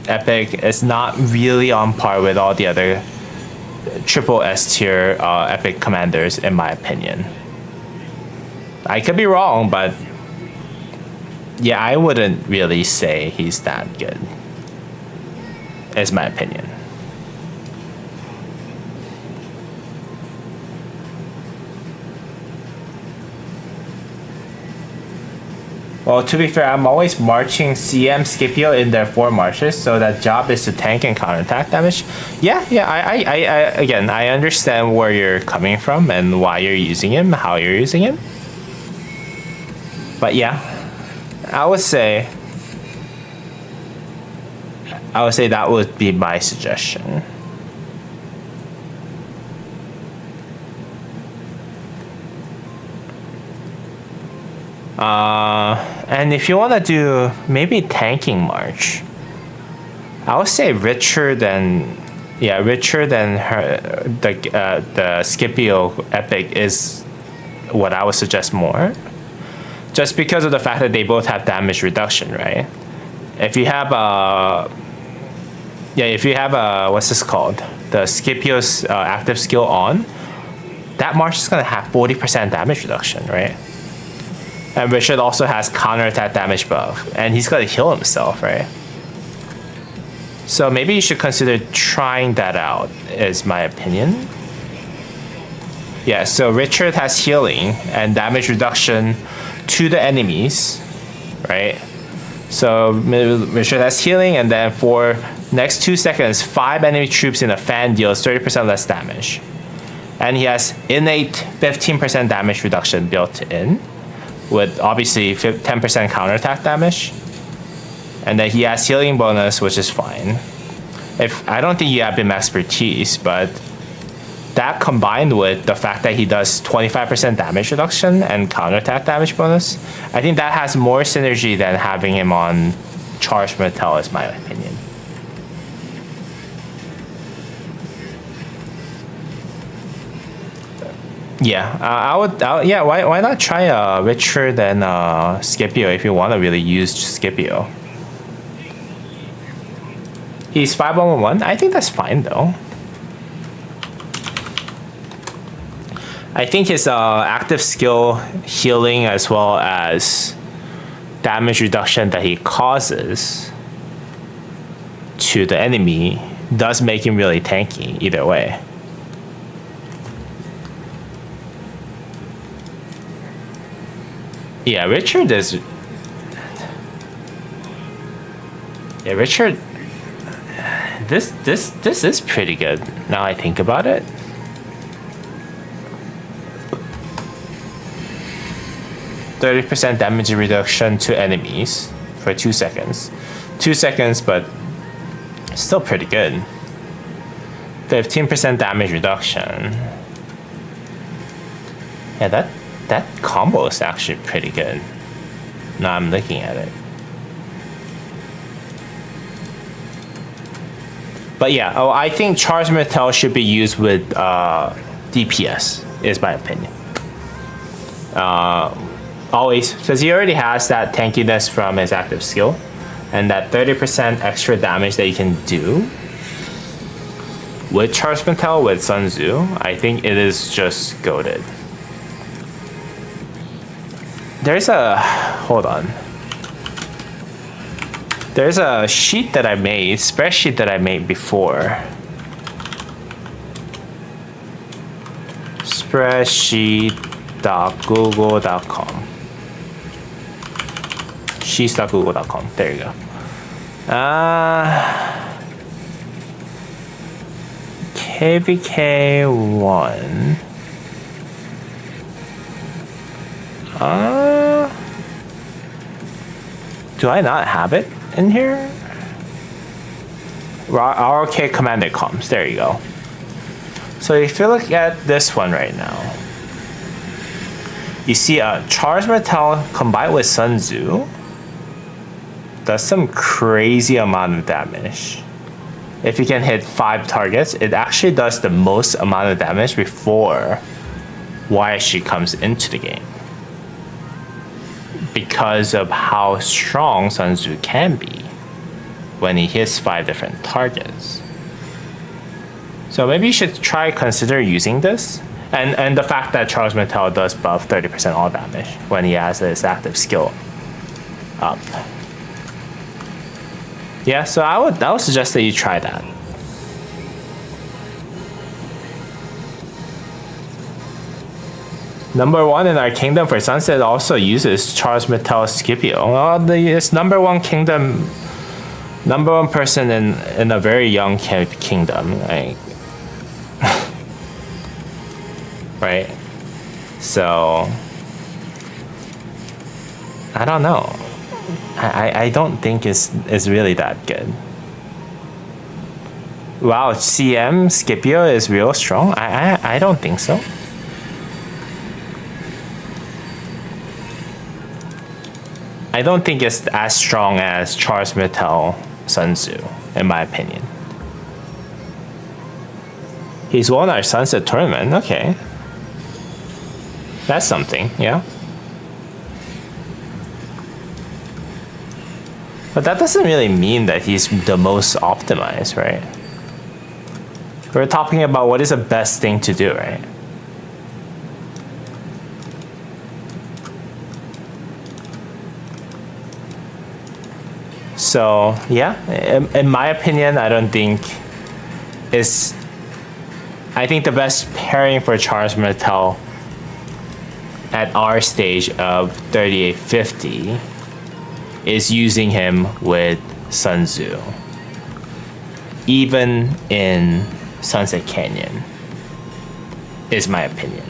Epic is not really on par with all the other triple S tier Epic commanders, in my opinion. I could be wrong, but yeah, I wouldn't really say he's that good, is my opinion. Well, to be fair, I'm always marching CM Scipio in their 4 marches, so that job is to tank and counterattack damage. Yeah, I understand where you're coming from and why you're using him, how you're using him. But yeah, I would say that would be my suggestion. And if you want to do maybe tanking March, I would say richer than her the Scipio epic is what I would suggest more. Just because of the fact that they both have damage reduction, right? If you have what's this called? The Scipio's active skill on, that March is gonna have 40% damage reduction, right? And Richard also has counterattack damage buff, and he's gonna heal himself, right? So maybe you should consider trying that out, is my opinion. Yeah, so Richard has healing and damage reduction to the enemies, right? So Richard has healing, and then for next 2 seconds, 5 enemy troops in a fan deals 30% less damage. And he has innate 15% damage reduction built in, with obviously 10% counterattack damage. And then he has healing bonus, which is fine. I don't think you have him expertise, but that combined with the fact that he does 25% damage reduction and counterattack damage bonus, I think that has more synergy than having him on Charged Metal, is my opinion. Yeah, I would. Why not try richer than Scipio if you want to really use Scipio? He's 5111. I think that's fine though. I think his active skill healing as well as damage reduction that he causes to the enemy does make him really tanky either way. Yeah, Richard is. Yeah, Richard. This is pretty good. Now I think about it. %30 damage reduction to enemies for 2 seconds. 2 seconds, but still pretty good. 15% damage reduction. Yeah, that combo is actually pretty good. Now I'm looking at it. But yeah, I think Charged Metal should be used with DPS, is my opinion. Always, because he already has that tankiness from his active skill, and that 30% extra damage that you can do with Charged Metal with Sun Tzu. I think it is just goated. There's a sheet that I made, spreadsheet that I made before. Spreadsheet.google.com. Sheets.google.com. There you go. KVK1. Do I not have it in here? ROK Commander Comms. There you go. So if you look at this one right now, you see a Charged Metal combined with Sun Tzu does some crazy amount of damage. If you can hit 5 targets, it actually does the most amount of damage before YSG comes into the game, because of how strong Sun Tzu can be when he hits 5 different targets. So maybe you should consider using this. And the fact that Charged Metal does buff 30% all damage when he has his active skill up. Yeah, so I would suggest that you try that. Number 1 in our kingdom for Sunset also uses Charged Metal Scipio. Well, it's number 1 kingdom, number 1 person in a very young kingdom, like, right? So I don't know. I don't think it's really that good. Wow, CM Scipio is real strong? I don't think so. I don't think it's as strong as Charles Mattel Sun Tzu, in my opinion. He's won our Sunset tournament, okay. That's something, yeah. But that doesn't really mean that he's the most optimized, right? We're talking about what is the best thing to do, right? So, yeah, in my opinion, I don't think is. I think the best pairing for Charles Martel at our stage of 3850 is using him with Sun Tzu, even in Sunset Canyon, is my opinion.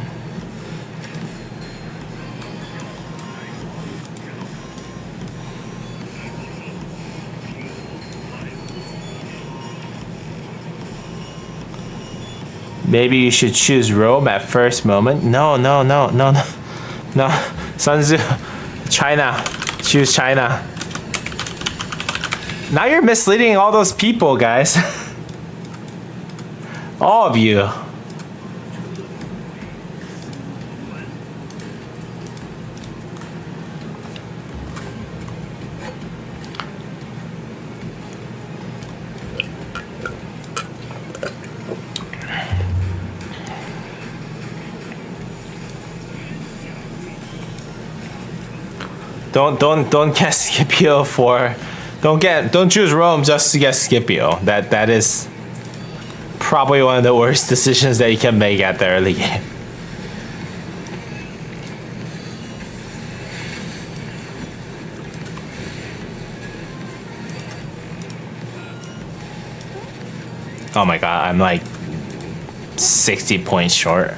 Maybe you should choose Rome at first moment. No. Sun Tzu, China. Choose China. Now you're misleading all those people, guys. All of you. Don't get Scipio for don't choose Rome just to get Scipio. That is probably one of the worst decisions that you can make at the early game. Oh my god, I'm like 60 points short.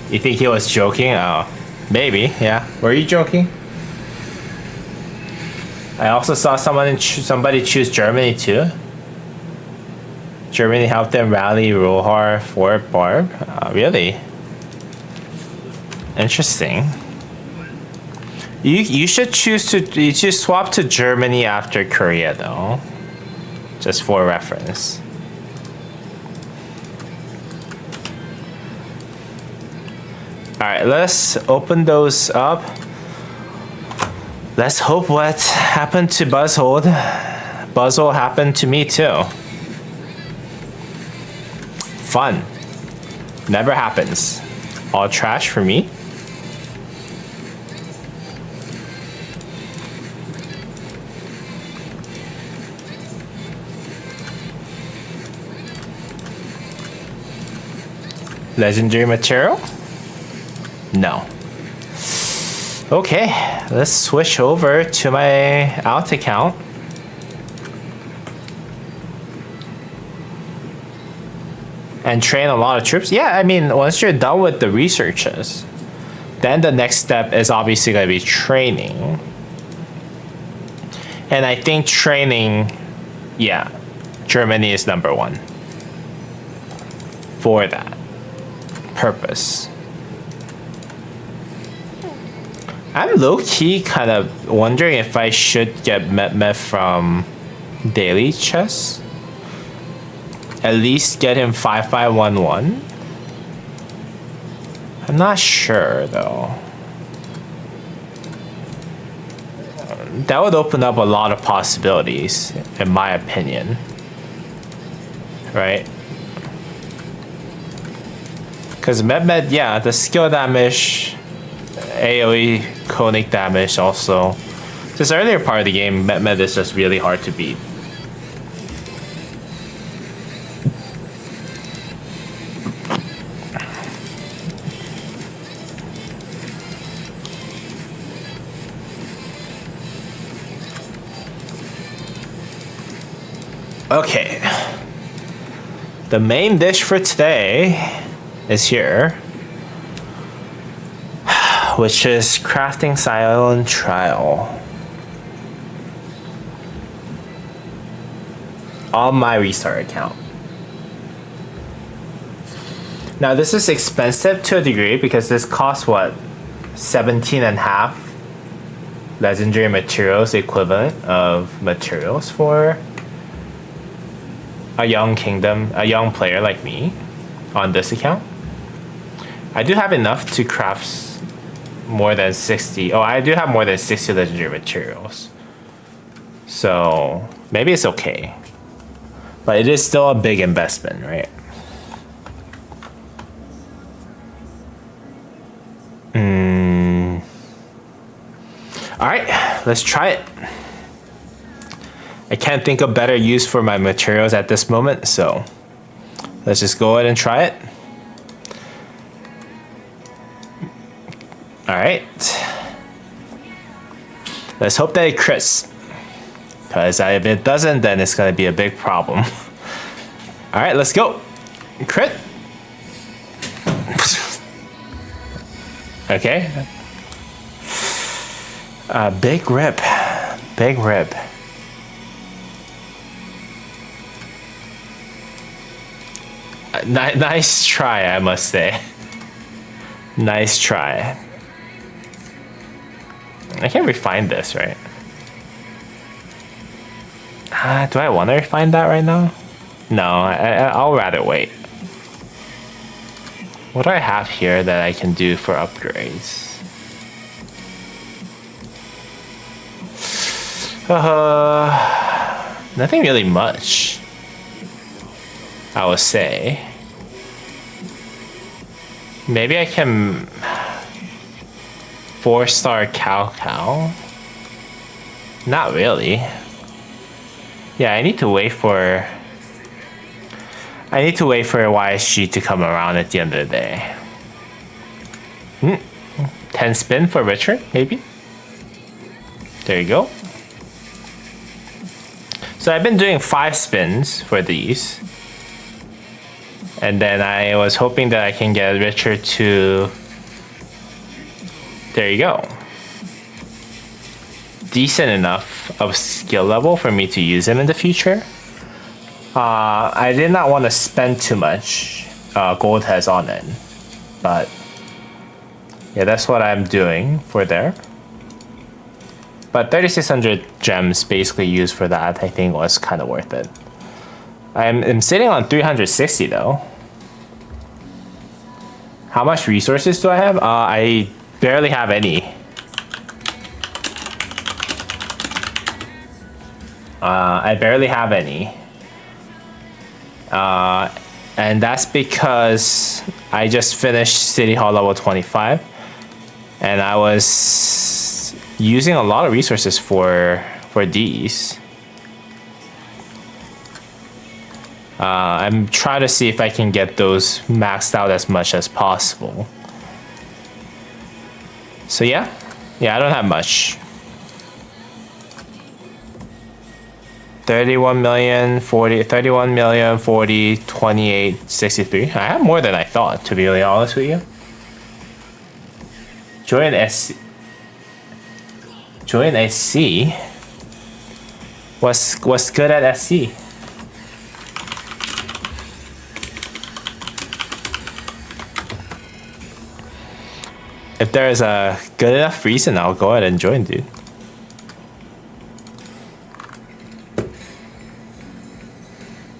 You think he was joking? Oh, maybe, yeah. Were you joking? I also saw somebody choose Germany too. Germany helped them rally Rohar for Barb. Really? Interesting. You should swap to Germany after Korea though. Just for reference. Alright, let's open those up. Let's hope what happened to Buzzhold happened to me too. Fun. Never happens. All trash for me. Legendary material? No. Okay, let's switch over to my alt account. And train a lot of troops. Yeah, I mean, once you're done with the researches, then the next step is obviously going to be training. And I think training, yeah, Germany is number one for that purpose. I'm low-key kind of wondering if I should get Met from Daily Chess. At least get him 5511. I'm not sure though. That would open up a lot of possibilities, in my opinion. Right? Because Med, yeah, the skill damage, AoE conic damage also. This earlier part of the game, Med is just really hard to beat. Okay. The main dish for today is here. which is crafting silent trial. On my restart account. Now this is expensive to a degree because this costs what? 17.5 legendary materials equivalent of materials for a young player like me on this account. I do have enough to craft more than 60. Oh, I do have more than 60 legendary materials. So maybe it's okay. But it is still a big investment, right? Alright, let's try it. I can't think of better use for my materials at this moment, so let's just go ahead and try it. Alright. Let's hope that it crits. Because if it doesn't, then it's going to be a big problem. Alright, let's go. Crit. Okay. Big rip. Big rip. Nice try, I must say. Nice try. I can refine this, right? Do I want to refine that right now? No, I'll rather wait. What do I have here that I can do for upgrades? Nothing really much, I would say. Maybe I can 4-star cow. Not really. Yeah, I need to wait for YSG to come around at the end of the day. 10 spin for Richard, maybe? There you go. So I've been doing 5 spins for these. And then I was hoping that I can get Richard to... There you go. Decent enough of skill level for me to use him in the future. I did not want to spend too much gold has on it. But yeah, that's what I'm doing for there. But 3,600 gems basically used for that, I think was kind of worth it. I'm sitting on 360 though. How much resources do I have? I barely have any. I barely have any. And that's because I just finished City Hall level 25. And I was using a lot of resources for these. I'm trying to see if I can get those maxed out as much as possible. So yeah, I don't have much. 31 million, 40, 31 million, 40, 28, 63. I have more than I thought, to be really honest with you. Join SC. What's good at SC? If there is a good enough reason, I'll go ahead and join, dude.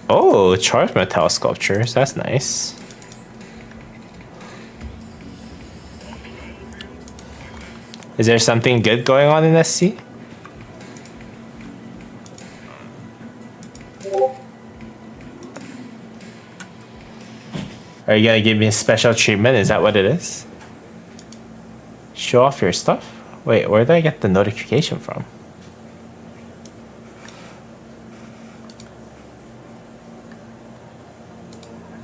Oh, charged metal sculptures. That's nice. Is there something good going on in SC? Are you gonna give me a special treatment? Is that what it is? Show off your stuff? Wait, where did I get the notification from?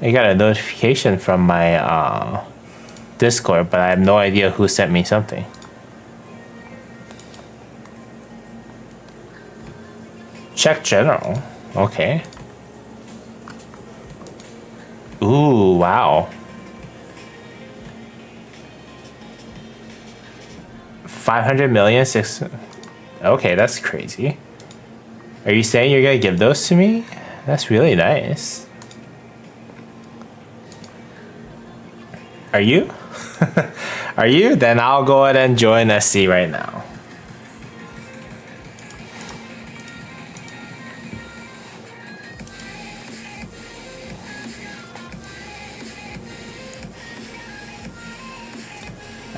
I got a notification from my Discord, but I have no idea who sent me something. Check general. Okay. Ooh, wow. 500 million, six. Okay, that's crazy. Are you saying you're gonna give those to me? That's really nice. Are you? Are you? Then I'll go ahead and join SC right now.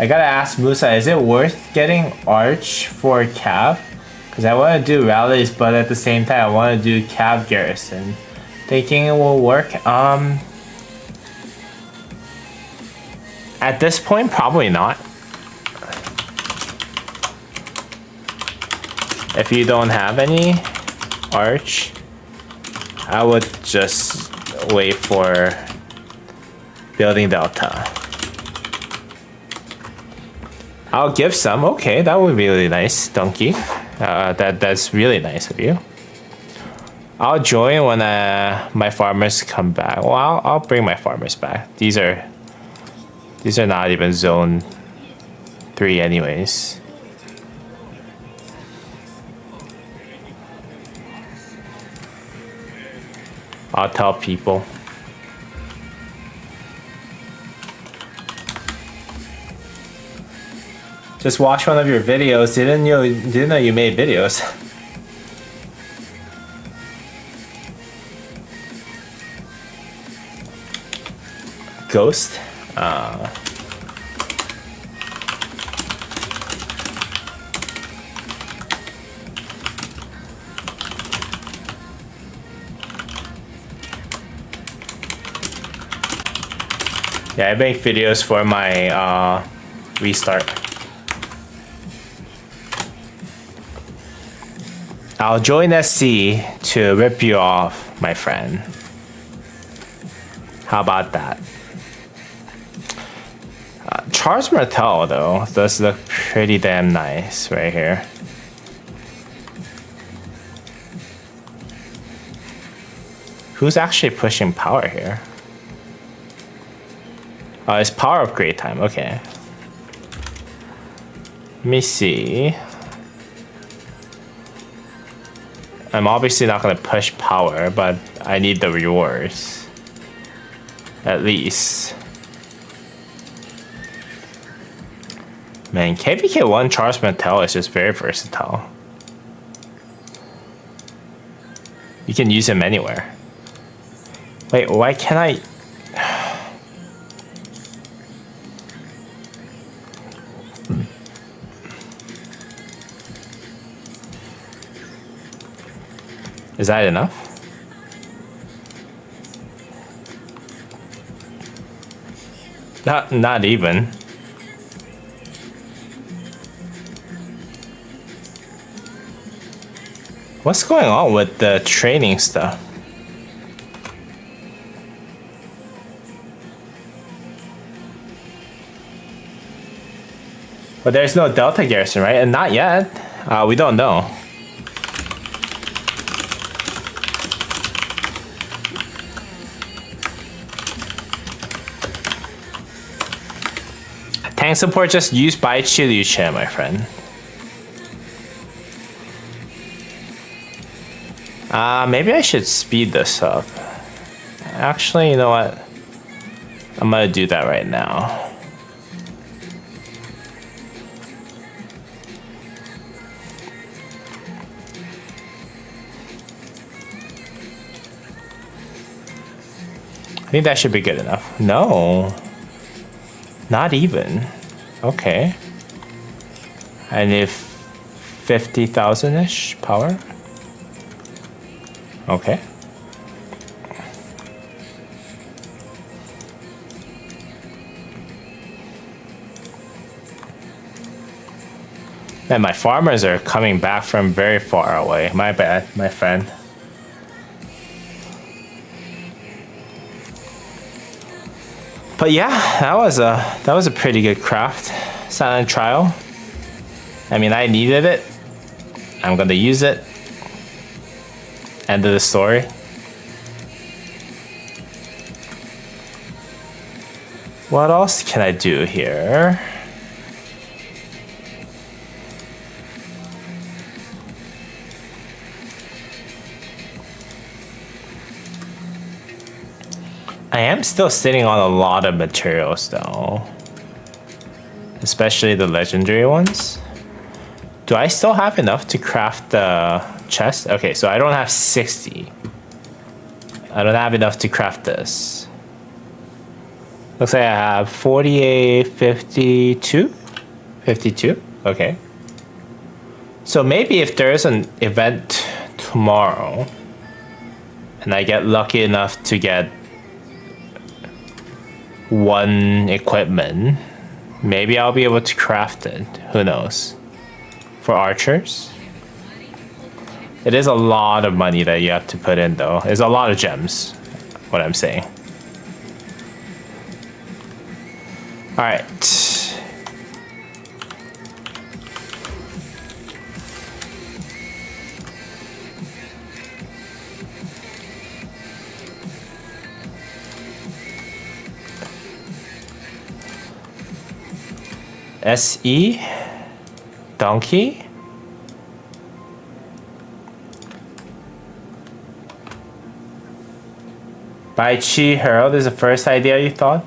I gotta ask Musa, is it worth getting Arch for Cav? Because I want to do rallies, but at the same time, I want to do Cav Garrison. Thinking it will work. At this point, probably not. If you don't have any Arch, I would just wait for building Delta. I'll give some. Okay, that would be really nice, Donkey. That's really nice of you. I'll join when my farmers come back. Well, I'll bring my farmers back. These are not even zone 3 anyways. I'll tell people. Just watch one of your videos. Didn't know you made videos. Ghost. Yeah, I make videos for my restart. I'll join SC to rip you off, my friend. How about that? Charles Martel, though, does look pretty damn nice right here. Who's actually pushing power here? Oh, it's power upgrade time. Okay. Let me see. I'm obviously not going to push power, but I need the rewards. At least. Man, KPK1 Charles Martel is just very versatile. You can use him anywhere. Wait, why can't I... Is that enough? Not even. What's going on with the training stuff? But there's no Delta Garrison, right? And not yet. We don't know. Tank support just used by Chiluche, my friend. Maybe I should speed this up. Actually, you know what? I'm gonna do that right now. I think that should be good enough. No. Not even. Okay. I need 50,000-ish power. Okay. Man, my farmers are coming back from very far away. My bad, my friend. But yeah, that was a pretty good craft. Silent trial. I mean, I needed it. I'm gonna use it. End of the story. What else can I do here? I am still sitting on a lot of materials though. Especially the legendary ones. Do I still have enough to craft the chest? Okay, so I don't have 60. I don't have enough to craft this. Looks like I have 48, 52? 52? Okay. So maybe if there is an event tomorrow and I get lucky enough to get one equipment, maybe I'll be able to craft it. Who knows? For archers? It is a lot of money that you have to put in though. It's a lot of gems, what I'm saying. Alright. SE? Donkey? Bai Chi Herald is the first idea you thought?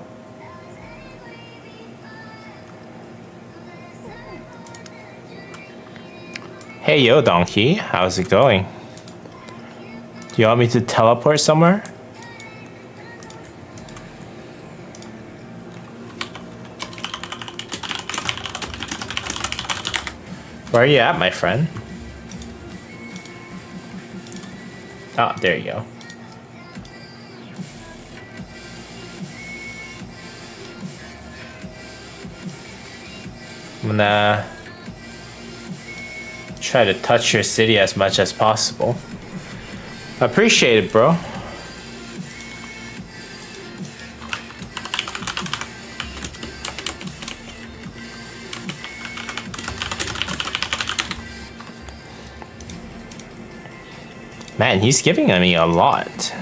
Hey yo Donkey, how's it going? Do you want me to teleport somewhere? Where are you at, my friend? Oh, there you go. I'm gonna try to touch your city as much as possible. Appreciate it, bro. Man, he's giving me a lot.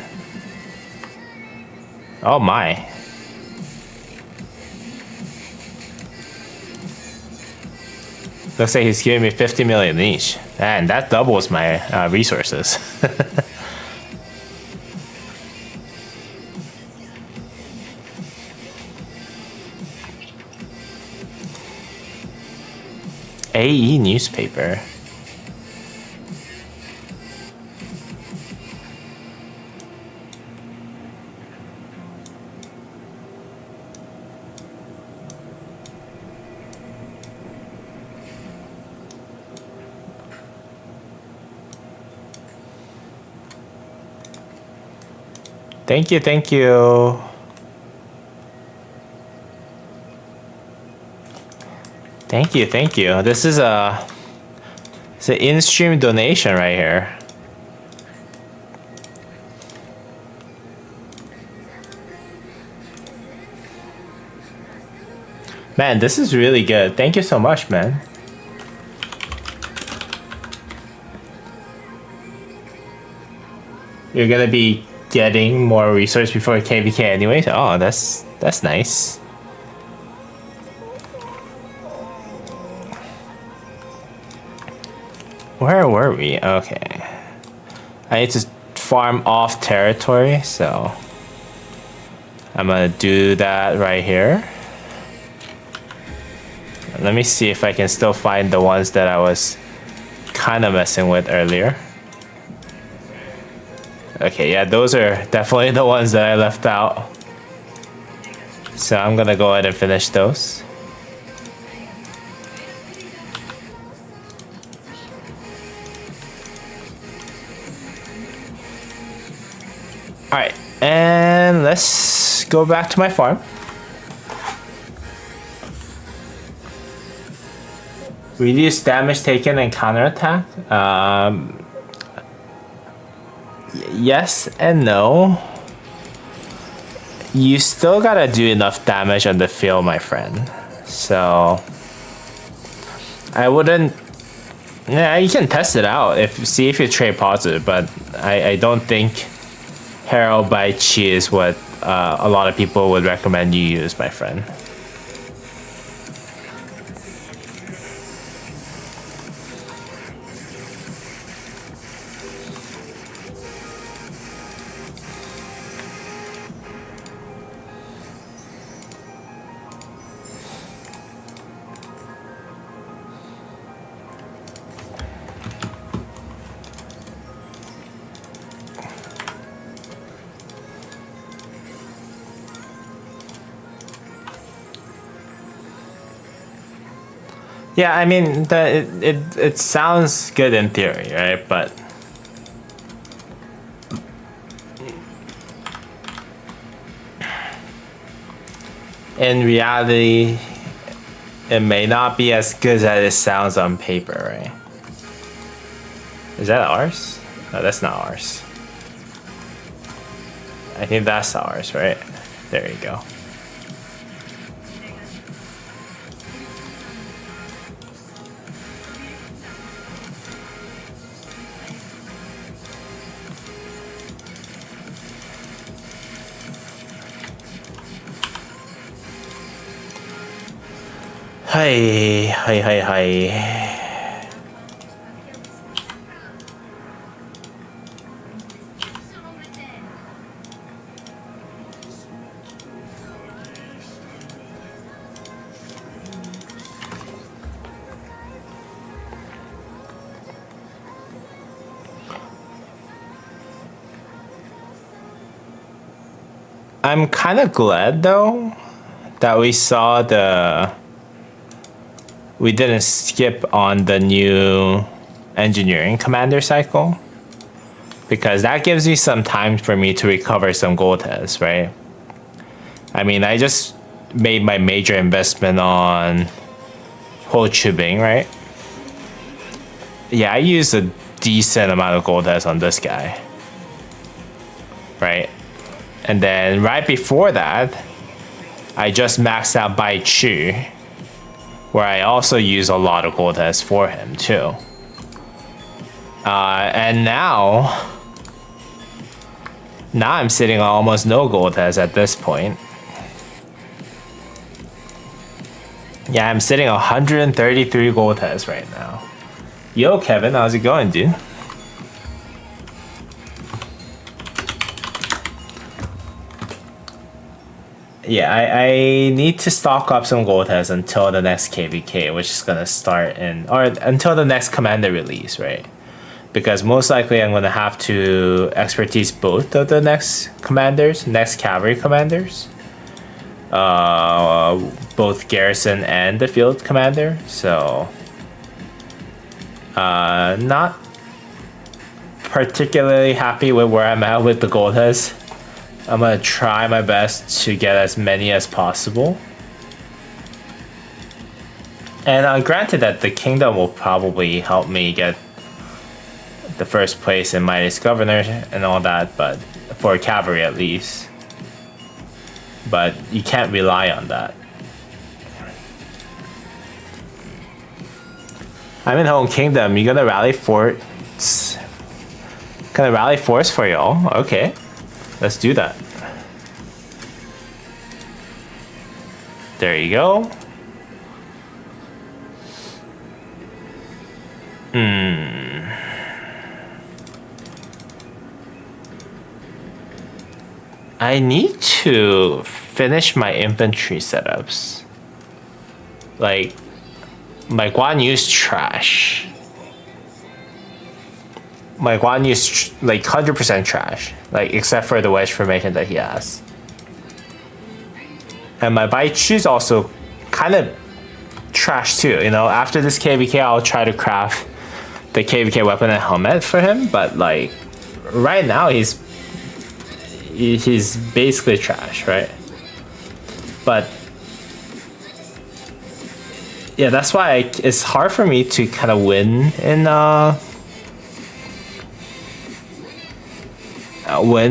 Oh my. Looks like he's giving me 50 million each. Man, that doubles my resources. AE newspaper. Thank you, thank you. Thank you, thank you. This is it's an in-stream donation right here. Man, this is really good. Thank you so much, man. You're gonna be getting more resources before KVK anyways. Oh, that's nice. Where were we? Okay. I need to farm off territory, so I'm gonna do that right here. Let me see if I can still find the ones that I was kind of messing with earlier. Okay, yeah, those are definitely the ones that I left out. So I'm gonna go ahead and finish those. Alright, and let's go back to my farm. Reduce damage taken and counterattack. Yes and no. You still gotta do enough damage on the field, my friend. So I wouldn't. Yeah, you can test it out see if you trade positive, but I don't think Herald by Chi is what a lot of people would recommend you use, my friend. Yeah, I mean, it sounds good in theory, right? But in reality, it may not be as good as it sounds on paper, right? Is that ours? No, that's not ours. I think that's ours, right? There you go. Hi. I'm kind of glad though that we didn't skip on the new engineering commander cycle, because that gives me some time for me to recover some gold heads, right? I mean, I just made my major investment on Ho Chi Bing, right? Yeah, I used a decent amount of gold heads on this guy, right? And then right before that, I just maxed out Bai Chu, where I also use a lot of gold heads for him too. And now I'm sitting on almost no gold heads at this point. Yeah, I'm sitting on 133 gold heads right now. Yo, Kevin, how's it going, dude? Yeah, I need to stock up some gold heads until the next KVK, which is gonna start or until the next commander release, right? Because most likely I'm gonna have to expertise both of the next cavalry commanders. Both garrison and the field commander. So, not particularly happy with where I'm at with the gold heads. I'm gonna try my best to get as many as possible. And granted that the kingdom will probably help me get the first place in Mightiest Governor and all that, but for cavalry at least. But you can't rely on that. I'm in Home Kingdom. You gonna rally forts? Gonna rally force for y'all? Okay. Let's do that. There you go. I need to finish my infantry setups. Like, my Guan Yu's trash. My Guan Yu's like 100% trash. Like, except for the wedge formation that he has. And my Bai Chu's also kind of trash too. You know, after this KVK, I'll try to craft the KVK weapon and helmet for him. But like, right now he's basically trash, right? But yeah, that's why it's hard for me to kind of win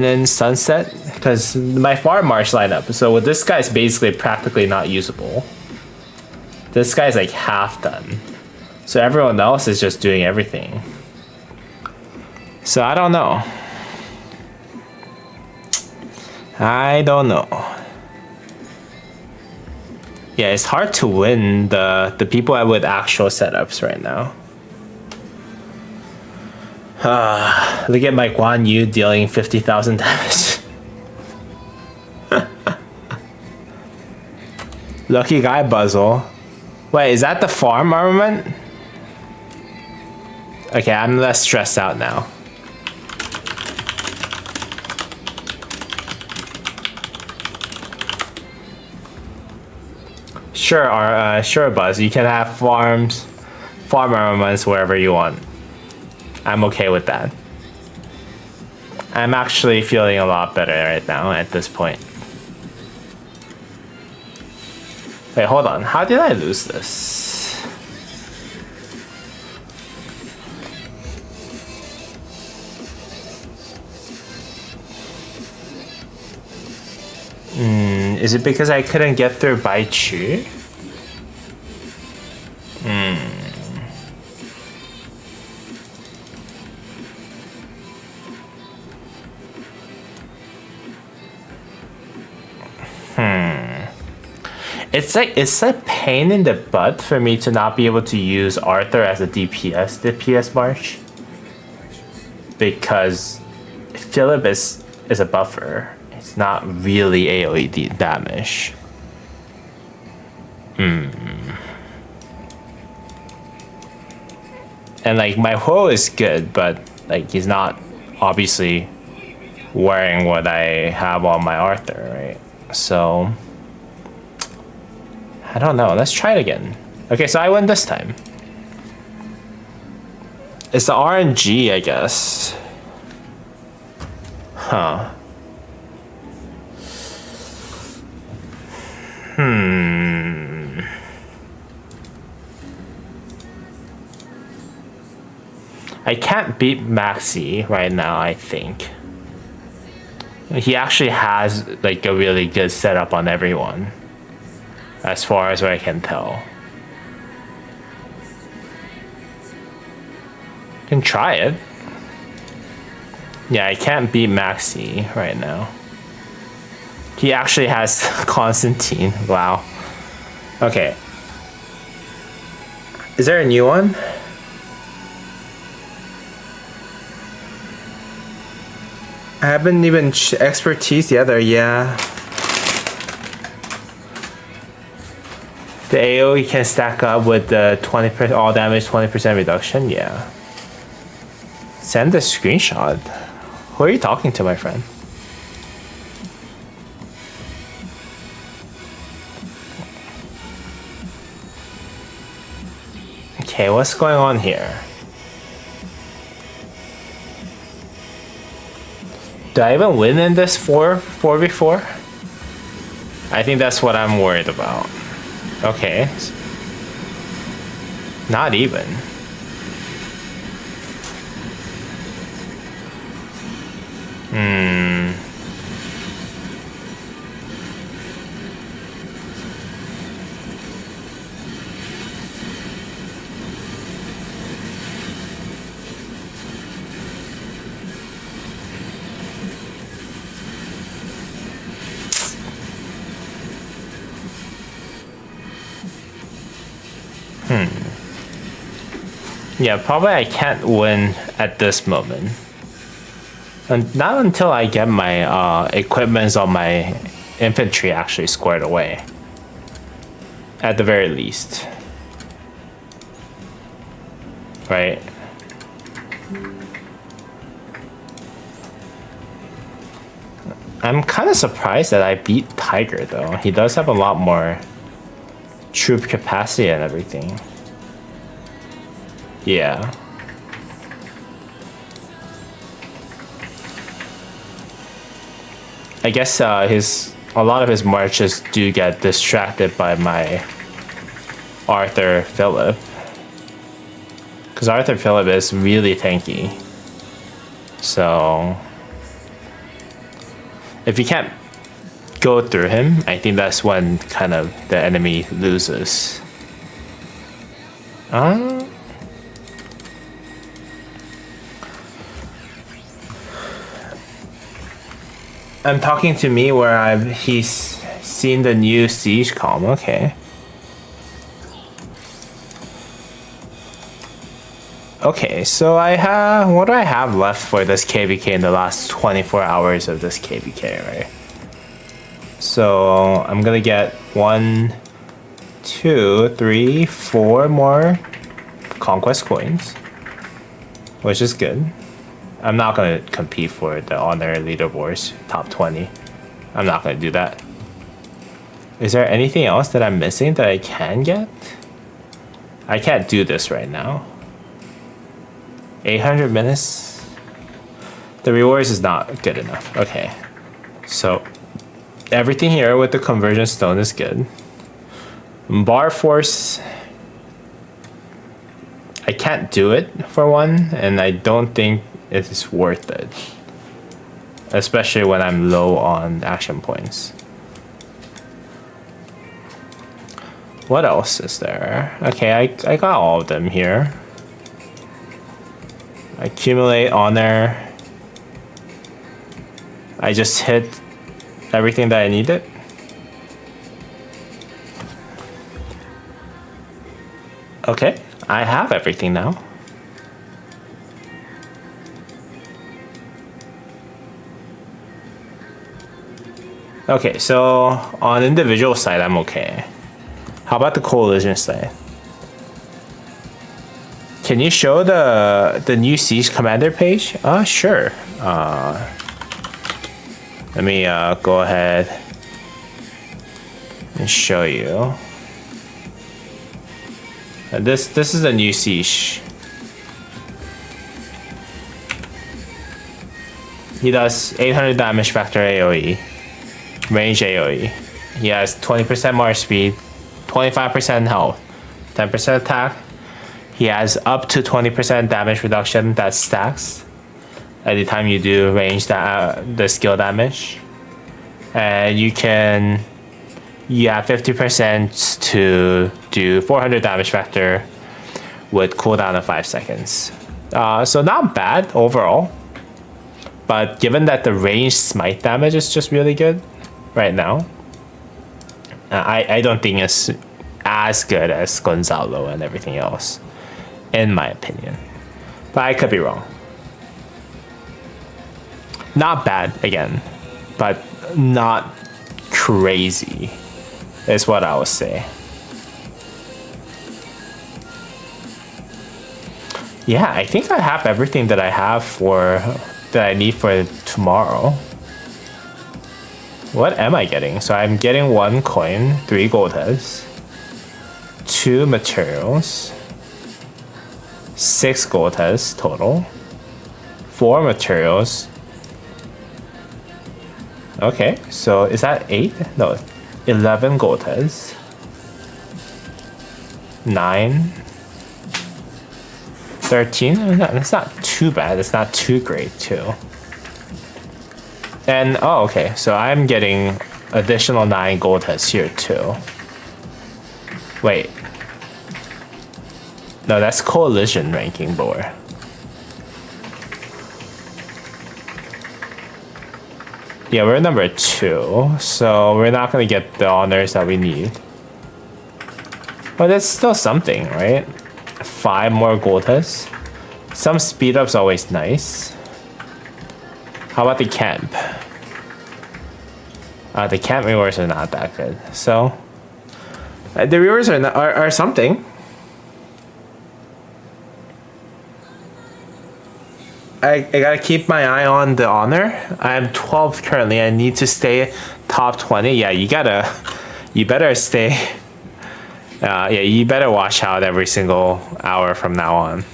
in Sunset, because my Far March lineup. So with this guy's basically practically not usable. This guy's like half done. So everyone else is just doing everything. So I don't know. Yeah, it's hard to win the people with actual setups right now. Look at my Guan Yu dealing 50,000 damage. Lucky guy, Buzzle. Wait, is that the farm armament? Okay, I'm less stressed out now. Sure, Buzz. You can have farm armaments wherever you want. I'm okay with that. I'm actually feeling a lot better right now at this point. Wait, hold on. How did I lose this? Is it because I couldn't get through by Chu? It's a pain in the butt for me to not be able to use Arthur as a DPS March. Because Philip is a buffer. It's not really AoE damage. And like my Ho is good, but like he's not obviously wearing what I have on my Arthur, right? So I don't know. Let's try it again. Okay, so I win this time. It's the RNG, I guess. Huh. I can't beat Maxi right now, I think. He actually has like a really good setup on everyone. As far as I can tell. Can try it. Yeah, I can't beat Maxi right now. He actually has Constantine. Wow. Okay. Is there a new one? I haven't even expertise the other, yeah. The AoE can stack up with the 20% all damage, 20% reduction, yeah. Send a screenshot. Who are you talking to, my friend? Okay, what's going on here? Do I even win in this 4v4? I think that's what I'm worried about. Okay. Not even. Yeah, probably I can't win at this moment. And not until I get my equipments on my infantry actually squared away. At the very least. Right? I'm kind of surprised that I beat Tiger though. He does have a lot more troop capacity and everything. Yeah. I guess a lot of his marches do get distracted by my Arthur Philip. Because Arthur Philip is really tanky. So if you can't go through him, I think that's when kind of the enemy loses. I'm talking to me where he's seen the new siege calm. Okay. Okay, so what do I have left for this KVK in the last 24 hours of this KVK, right? So I'm gonna get 1, 2, 3, 4 more conquest coins, which is good. I'm not gonna compete for the honor leaderboards top 20. I'm not gonna do that. Is there anything else that I'm missing that I can get? I can't do this right now. 800 minutes? The rewards is not good enough. Okay. So, everything here with the conversion stone is good. Bar force, I can't do it for one, and I don't think it is worth it. Especially when I'm low on action points. What else is there? Okay, I got all of them here. Accumulate honor. I just hit everything that I needed. Okay, I have everything now. Okay, so on individual side, I'm okay. How about the coalition side? Can you show the new siege commander page? Sure. Let me go ahead and show you. This is a new siege. He does 800 damage factor AoE, range AoE. He has 20% more speed, 25% health, 10% attack. He has up to 20% damage reduction that stacks anytime you do range the skill damage. And you have 50% to do 400 damage factor with cooldown of 5 seconds. So not bad overall. But given that the range smite damage is just really good right now, I don't think it's as good as Gonzalo and everything else, in my opinion. But I could be wrong. Not bad, again, but not crazy, is what I would say. Yeah, I think I have everything that I need for tomorrow. What am I getting? So I'm getting 1 coin, 3 gold heads, 2 materials, 6 gold heads total, 4 materials. Okay, so is that 8? No, 11 gold heads, 9, 13. That's not too bad. It's not too great too. And oh, okay. So I'm getting additional 9 gold heads here too. Wait. No, that's coalition ranking lore. Yeah, we're number 2, so we're not gonna get the honors that we need. But that's still something, right? 5 more gold heads. Some speed up's always nice. How about the camp? The camp rewards are not that good. So the rewards are something. I gotta keep my eye on the honor. I'm 12th currently. I need to stay top 20. Yeah, you better stay. Yeah, you better watch out every single hour from now on.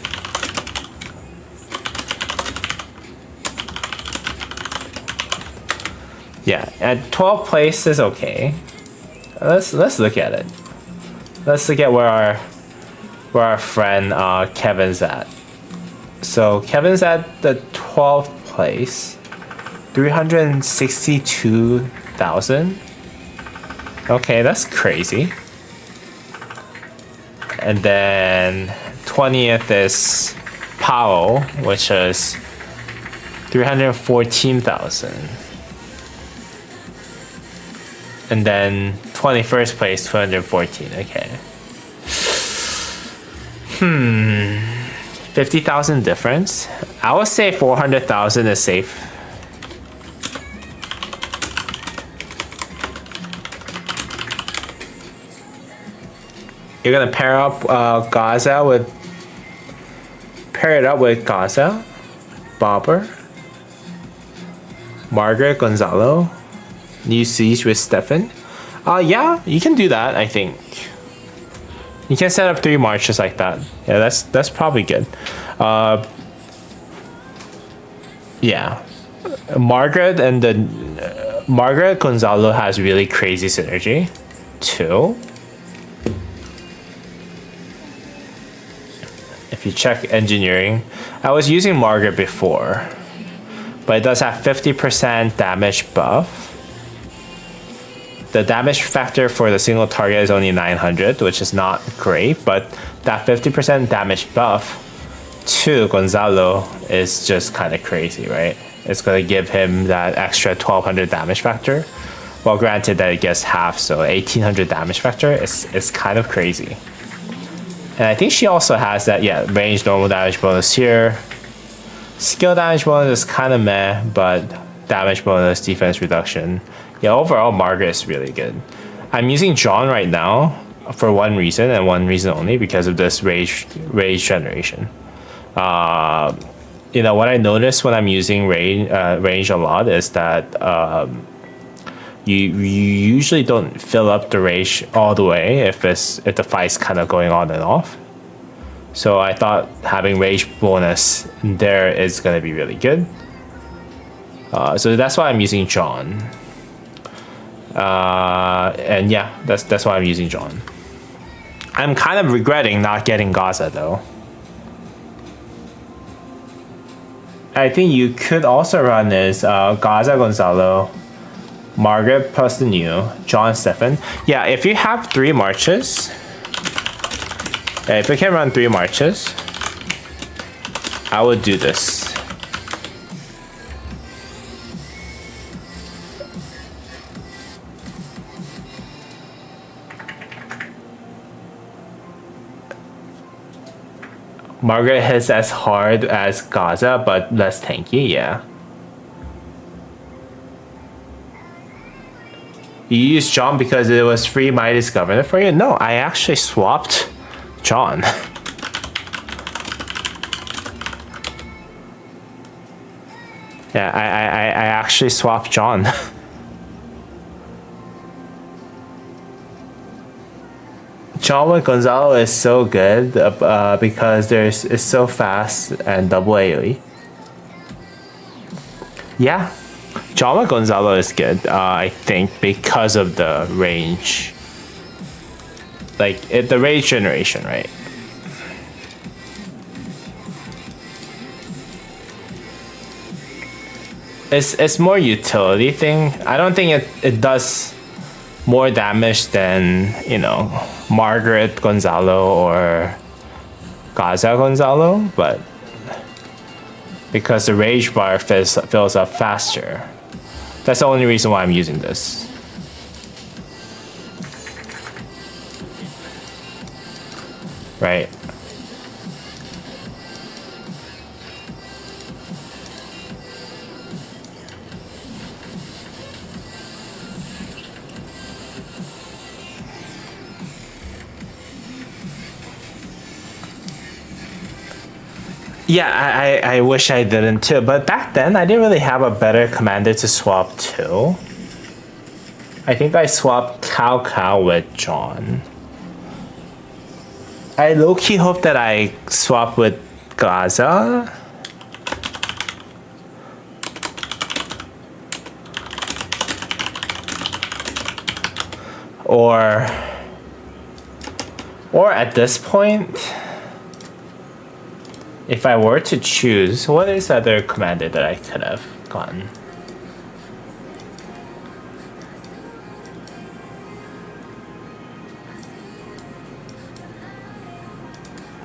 Yeah, at 12th place is okay. Let's look at it. Let's look at where our friend Kevin's at. So Kevin's at the 12th place, 362,000. Okay, that's crazy. And then 20th is Powell, which is 314,000. And then 21st place, 214. Okay. 50,000 difference. I would say 400,000 is safe. You're gonna pair up pair it up with Gaza, Bobber, Margaret Gonzalo, new siege with Stefan. Yeah, you can do that, I think. You can set up 3 marches like that. Yeah, that's probably good. Yeah. Margaret and the Margaret Gonzalo has really crazy synergy too. If you check engineering, I was using Margaret before, but it does have 50% damage buff. The damage factor for the single target is only 900, which is not great, but that 50% damage buff to Gonzalo is just kind of crazy, right? It's going to give him that extra 1200 damage factor. Well, granted that it gets half, so 1800 damage factor is kind of crazy. And I think she also has that, yeah, range normal damage bonus here. Skill damage bonus is kind of meh, but damage bonus, defense reduction. Yeah, overall, Margaret is really good. I'm using John right now for one reason and one reason only, because of this rage generation. You know, what I notice when I'm using range a lot is that you usually don't fill up the rage all the way if the fight's kind of going on and off. So I thought having rage bonus there is going to be really good. So that's why I'm using John. And yeah, that's why I'm using John. I'm kind of regretting not getting Gaza though. I think you could also run this Gaza Gonzalo, Margaret plus the new, John Stephen. Yeah, if you have 3 marches, if you can run 3 marches, I would do this. Margaret hits as hard as Gaza, but less tanky, yeah. You used John because it was free Midas Governor for you? No, I actually swapped John. Yeah, I actually swapped John. John with Gonzalo is so good because it's so fast and double AoE. Yeah, John with Gonzalo is good, I think, because of the range. Like, the rage generation, right? It's more utility thing. I don't think it does more damage than, you know, Margaret Gonzalo or Gaza Gonzalo, but because the rage bar fills up faster. That's the only reason why I'm using this. Right. Yeah, I wish I didn't too, but back then I didn't really have a better commander to swap to. I think I swapped Cow with John. I low-key hope that I swap with Gaza. Or at this point, if I were to choose, what is the other commander that I could have gotten?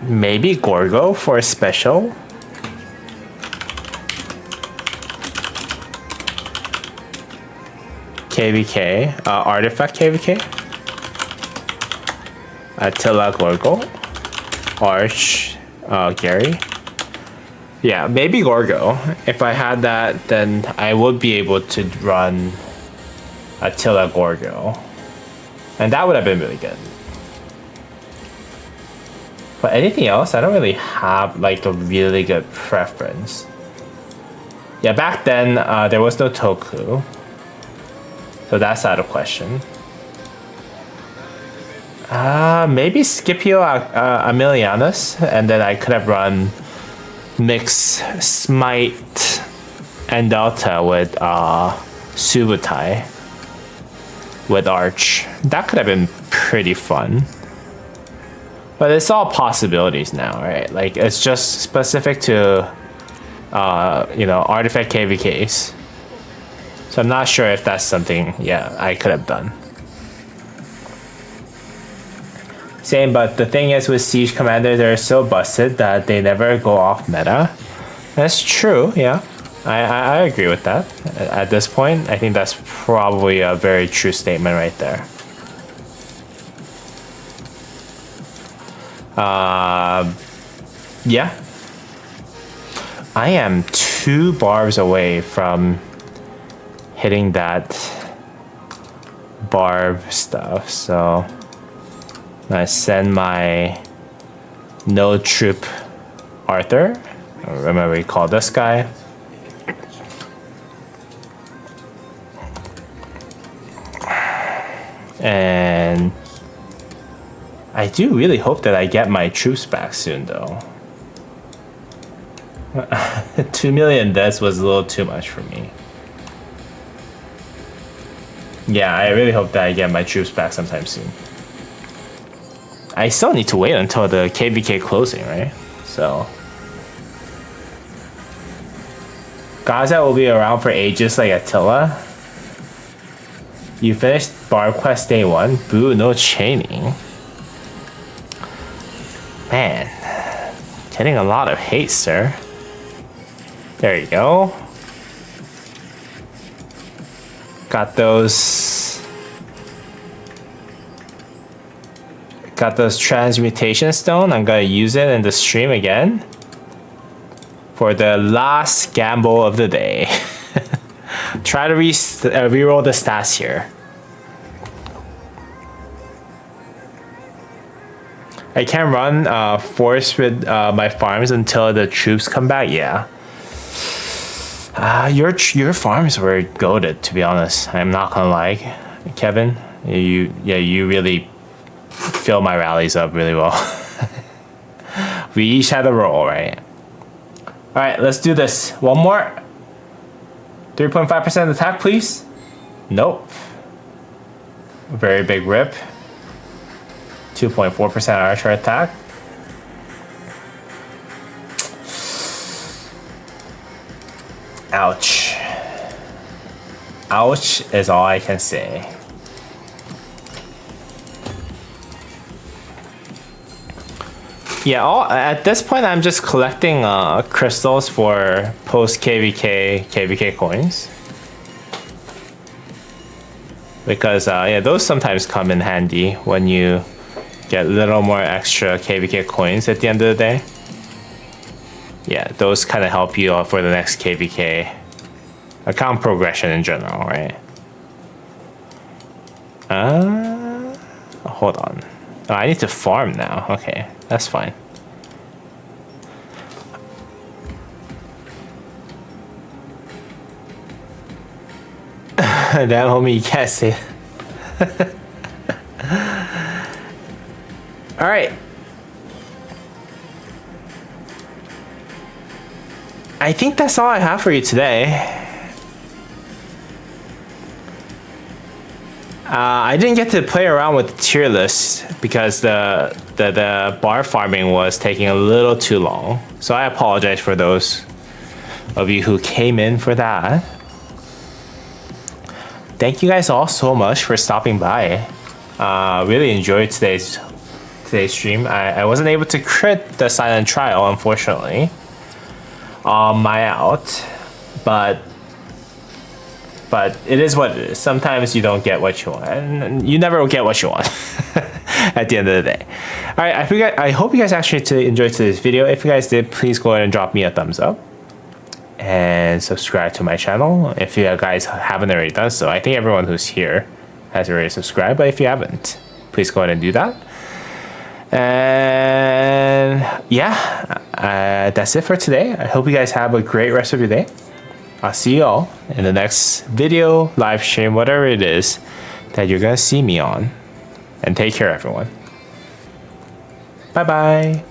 Maybe Gorgo for a special? KVK, Artifact KVK? Attila Gorgo? Arch, Gary? Yeah, maybe Gorgo. If I had that, then I would be able to run Attila Gorgo. And that would have been really good. But anything else, I don't really have like a really good preference. Yeah, back then there was no Toku. So that's out of question. Maybe Scipio Aemilianus, and then I could have run Mix Smite and Delta with Subutai with Arch. That could have been pretty fun. But it's all possibilities now, right? Like, it's just specific to, you know, artifact KVKs. So I'm not sure if that's something, yeah, I could have done. Same, but the thing is with Siege Commander, they're so busted that they never go off meta. That's true, yeah. I agree with that. At this point, I think that's probably a very true statement right there. Yeah. I am 2 barbs away from hitting that barb stuff, so I send my no troop Arthur. I remember we called this guy. And I do really hope that I get my troops back soon, though. 2 million deaths was a little too much for me. Yeah, I really hope that I get my troops back sometime soon. I still need to wait until the KVK closing, right? So Gaza will be around for ages like Attila. You finished Barb Quest Day 1. Boo, no chaining. Man, getting a lot of hate, sir. There you go. Got those transmutation stone. I'm gonna use it in the stream again for the last gamble of the day. Try to reroll the stats here. I can run force with my farms until the troops come back. Yeah. Your farms were goated, to be honest. I'm not gonna lie, Kevin. You really fill my rallies up really well. We each had a roll, right? All right, let's do this. One more. 3.5% attack, please. Nope. Very big rip. 2.4% archer attack. Ouch. Ouch is all I can say. Yeah, at this point I'm just collecting crystals for post KVK coins. Because yeah, those sometimes come in handy when you get a little more extra KVK coins at the end of the day. Yeah, those kind of help you for the next KVK account progression in general, right? Hold on. Oh, I need to farm now. Okay, that's fine. Damn, homie, you can't say it. All right. I think that's all I have for you today. I didn't get to play around with the tier list because the bar farming was taking a little too long. So I apologize for those of you who came in for that. Thank you guys all so much for stopping by. Really enjoyed today's stream. I wasn't able to crit the silent trial, unfortunately, on my out, but it is what it is. Sometimes you don't get what you want, and you never will get what you want at the end of the day. All right, I hope you guys actually enjoyed today's video. If you guys did, please go ahead and drop me a thumbs up and subscribe to my channel if you guys haven't already done so. I think everyone who's here has already subscribed, but if you haven't, please go ahead and do that. And yeah, that's it for today. I hope you guys have a great rest of your day. I'll see you all in the next video, live stream, whatever it is that you're gonna see me on. And take care, everyone. Bye bye.